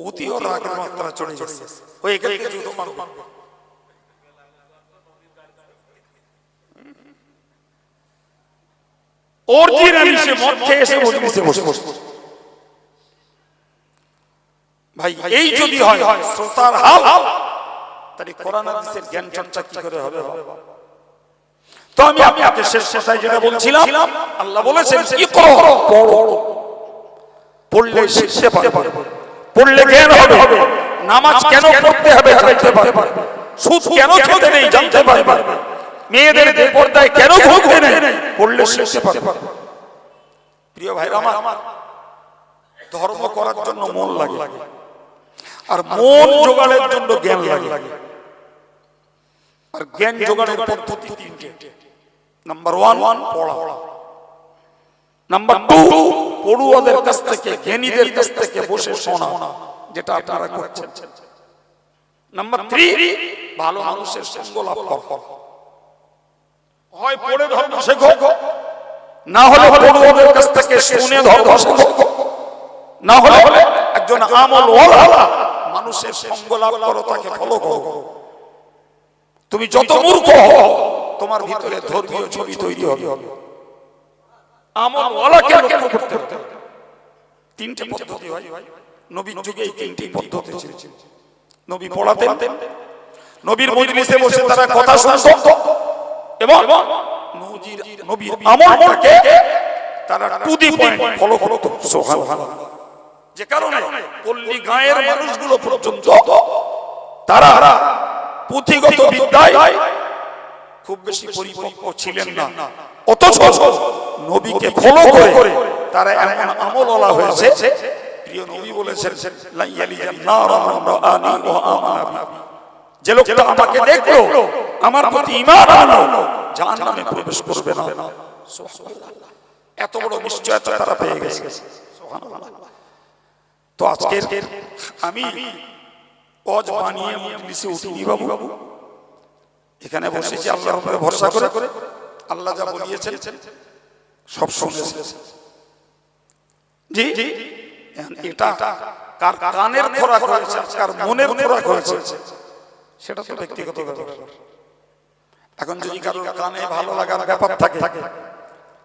অতিও রাগের মাত্রা চড়ে গেছে, ওই এখানে জুতো মারব। অরিজিনালি সে মদ খেয়ে এসে বসে। ভাই এই যদি হয় শ্রোতার হাল, তাহলে কোরআন হাদিসের জ্ঞান চর্চা কি করে হবে? তো আমি আপনাকে শেষ কথায় যেটা বলছিলাম, আল্লাহ বলেছেন ইকরা, পড়ো, পড়লে শিখতে পারবে, পড়লে জ্ঞান হবে, নামাজ কেন পড়তে হবে জানতে পারবে, সুদ কেন খেতে নেই জানতে পারবে, মেয়েদের বেপরদায় কেন ঘুরতে নেই পড়লে শিখতে পারবে। প্রিয় ভাইরা আমার, ধর্ম করার জন্য মন লাগে, আর মন জোগাড়ের জন্য জ্ঞান লাগে, আর জ্ঞান জোগাড়ের পদ্ধতি তিনটে। নাম্বার 1 পড়া, নাম্বার 2 পড়ুয়াদের কাছ থেকে, জ্ঞানীদের কাছ থেকে বসে শোনা, যেটা আপনারা করছেন, নাম্বার 3 ভালো মানুষের সঙ্গ লাভ করা। হয় পড়ে ধর্ম শেখো, না হলে পড়ুয়াদের কাছ থেকে শুনে ধর্ম শেখো, না হলে একজন আমল ওয়ালা মানুষের সঙ্গ লাভ করো, তাকে ফলো করো। তুমি যত মূর্খ হও তোমার ভিতরে ধর্মীয় ছবি তৈরি হবে। আমল ওয়ালাকে লক্ষ্য করতে হবে। তিনটে পদ্ধতি হয়, নবীর যুগে এই তিনটি পদ্ধতি ছিল। নবী পড়াতেন, নবীর মজলিসে বসে তারা কথা শুনতো, এবং নবীর আমলটাকে তারা টু দি পয়েন্ট ফলো করতো। সুবহানাল্লাহ। যে কারণে পল্লী গাঁয়ের মানুষগুলো পর্যন্ত তারা পুঁথিগত বিদ্যায় খুব বেশি পরিপক্ক ছিলেন না, অথচ নবীকে ফলো করে তারা এমন আমলওয়ালা হয়েছে। প্রিয় নবী বলেছেন, লা ইয়ালিজান নারা মান রাআনি ওয়া আমানা বি, যে লোকটা আমাকে দেখলো, আমার প্রতি ঈমান আনলো, জাহান্নামে প্রবেশ করবে না। সুবহানাল্লাহ। এত বড় নিশ্চয়তা তারা পেয়ে গেছে। সুবহানাল্লাহ। তো আজকে আমি ওয়াজ বানিয়ে মজলিসে উঠিনি বাবু, এখানে বসেছি আল্লাহর উপরে ভরসা করে। আল্লাহ যা বলিয়েছেন সব শুনেছি। জি, এটা কার কানের খোরাক হয়েছে, কার মনের খোরাক হয়েছে, সেটা তো ব্যক্তিগত ব্যাপার। এখন যদি কারোর কানে ভালো লাগার ব্যাপার থাকে,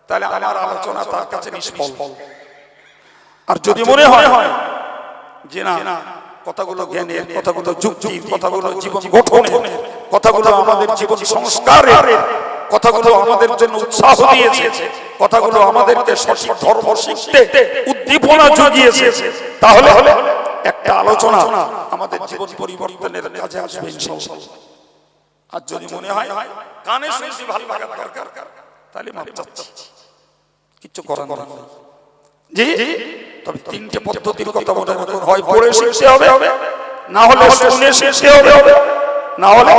তাহলে আমার আলোচনা তার কাছে নিষ্ফল। আর যদি মনে হয় যে না, কথাগুলো জ্ঞানের, কথাগুলো যুক্তির, কথাগুলো জীবন গঠনের, কথাগুলো আমাদের জীবন সংস্কারের, কথাগুলো আমাদের জন্য উৎসাহ দিয়েছে, কথাগুলো আমাদেরকে সঠিক ধর্ম শিখতে উদ্দীপনা জুগিয়েছে, তাহলে একটা আলোচনা আমাদের জীবন পরিবর্তনের কাজে আসবে ইনশাআল্লাহ। আর যদি মনে হয় কানে শুনতে ভালো লাগার দরকার, তাহলে মাপ চাচ্ছি, কিছু করার নেই। জি, তবে তিনটে পদ্ধতির কথা মনে রাখুন, হয় পড়ে শিখতে হবে, না হলে শুনে শিখতে হবে, না হলে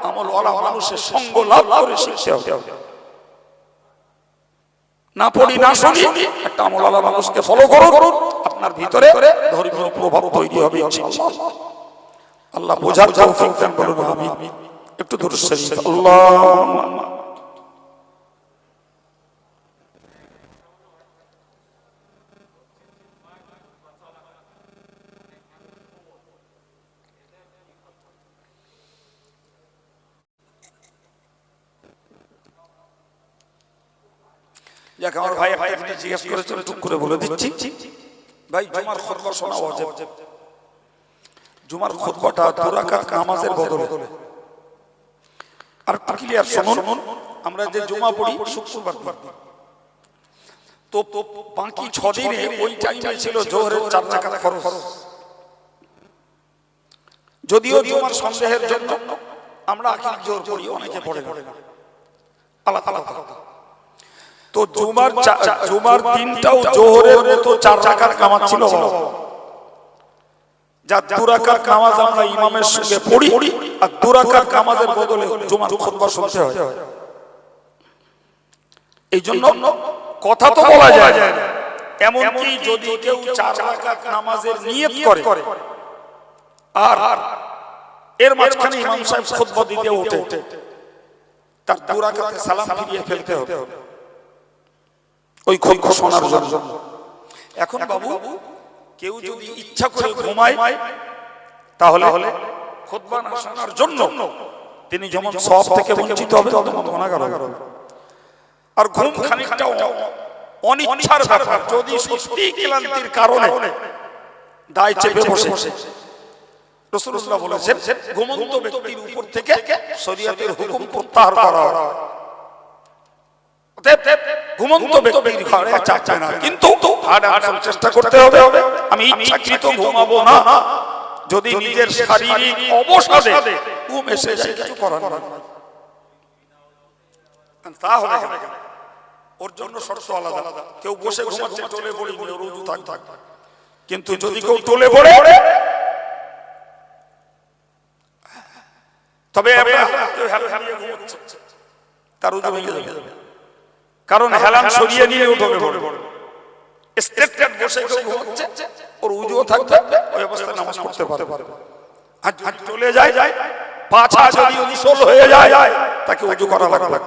আমলওয়ালা মানুষের সঙ্গ লাভ করে শিখতে হবে। না পড়ি না শুনি, একটা আমলওয়ালা মানুষকে ফলো করুন, আপনার ভিতরে ধর্মীয় প্রভাব তৈরি হবে ইনশাআল্লাহ। আল্লাহ বোঝার তৌফিক দান করুন, আমিন। একটু দরুদ শরীফ, আল্লাহুম্মা। যাক, আমার ভাই একটা জিনিস জিজ্ঞেস করেছেন, টুক করে বলে দিচ্ছি। ভাই, জুমার খুতবা শোনা ওয়াজিব। জুমার খুতবাটা 2 রাকাত নামাজের বদলে। আর ক্লিয়ার শুনুন, আমরা যে জুমা পড়ি শুক্রবার দিন, তো বাকি 6 দিনে ওই টাইমে ছিল জোহরের 4 রাকাত ফরজ। যদিও জুমার সন্দেহের জন্য আমরা আকিল জোহর পড়ি, অনেকে পড়ে না, আলাদা আলাদা। তো জুমার দিনটাও জোহরের মতো 4 রাকাত নামাজ ছিল। যা 2 রাকাত নামাজ আমরা ইমামের সঙ্গে পড়ি আর 2 রাকাত নামাজের বদলে জুমার খুতবা শুনতে হয়। এই জন্য কথা তো বলা যায় না, এমনকি যদি কেউ 4 রাকাত নামাজের নিয়ত করে আর এর মাঝখানে ইমাম সাহেব খুতবা দিতে ওঠে, তার 2 রাকাতে সালাম ফিরিয়ে ফেলতে হবে ওই খুতবা শোনার জন্য। এখন বাবু কেউ যদি ইচ্ছা করে ঘুমায় তাহলে খুতবা না শোনার জন্য তিনি যেমন সওয়াব থেকে বঞ্চিত হবে তেমন গুনাহগার হবে। আর ঘুম খানিকটা অনিচ্ছার ব্যাপার, যদি সত্যি ক্লান্তির কারণে দায় চেপে বসে, রাসূলুল্লাহ বলেছেন ঘুমন্ত ব্যক্তির উপর থেকে শরীয়তের হুকুম প্রত্যাহার করা হয়। ঘুমন্ত ব্যক্তির ঘরে চাপবে না, কিন্তু চেষ্টা করতে হবে আমি ইচ্ছাকৃত ঘুমাবো না। যদি নিজের শারীরিক অবসাদে ঘুম এসে যায় কিছু করার না, তাহলে ওর জন্য শর্ত আলাদা। কেউ বসে ঘুমাচ্ছে টলে পড়ে ওর উযু থাক, কিন্তু যদি কেউ টলে পড়ে তবে তার উযু ভেঙে যাবে, কারণ হেলান সরিয়ে নিয়ে টলে পড়ে। স্ট্রেট কাট বসে কেউ ঘুমাচ্ছে ওর উযুও থাকবে, ওই অবস্থায় নামাজ পড়তে পারবে। আর যদি চলে যায় পাছা যদি উসল হয়ে যায় তাকে উযু করা লাগবে।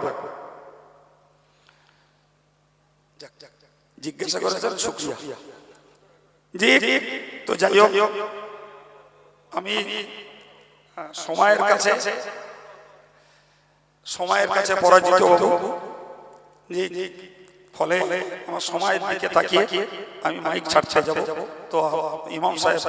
জিজ্ঞাসা করেছেন, শুকরিয়া। জি, তো যাই হোক, আমি সময়ের কাছে পরাজিত হব। জি, ফলে আমার সময়ের দিকে তাকিয়ে আমি মাইক ছাড়তে যাব। তো ইমাম সাহেব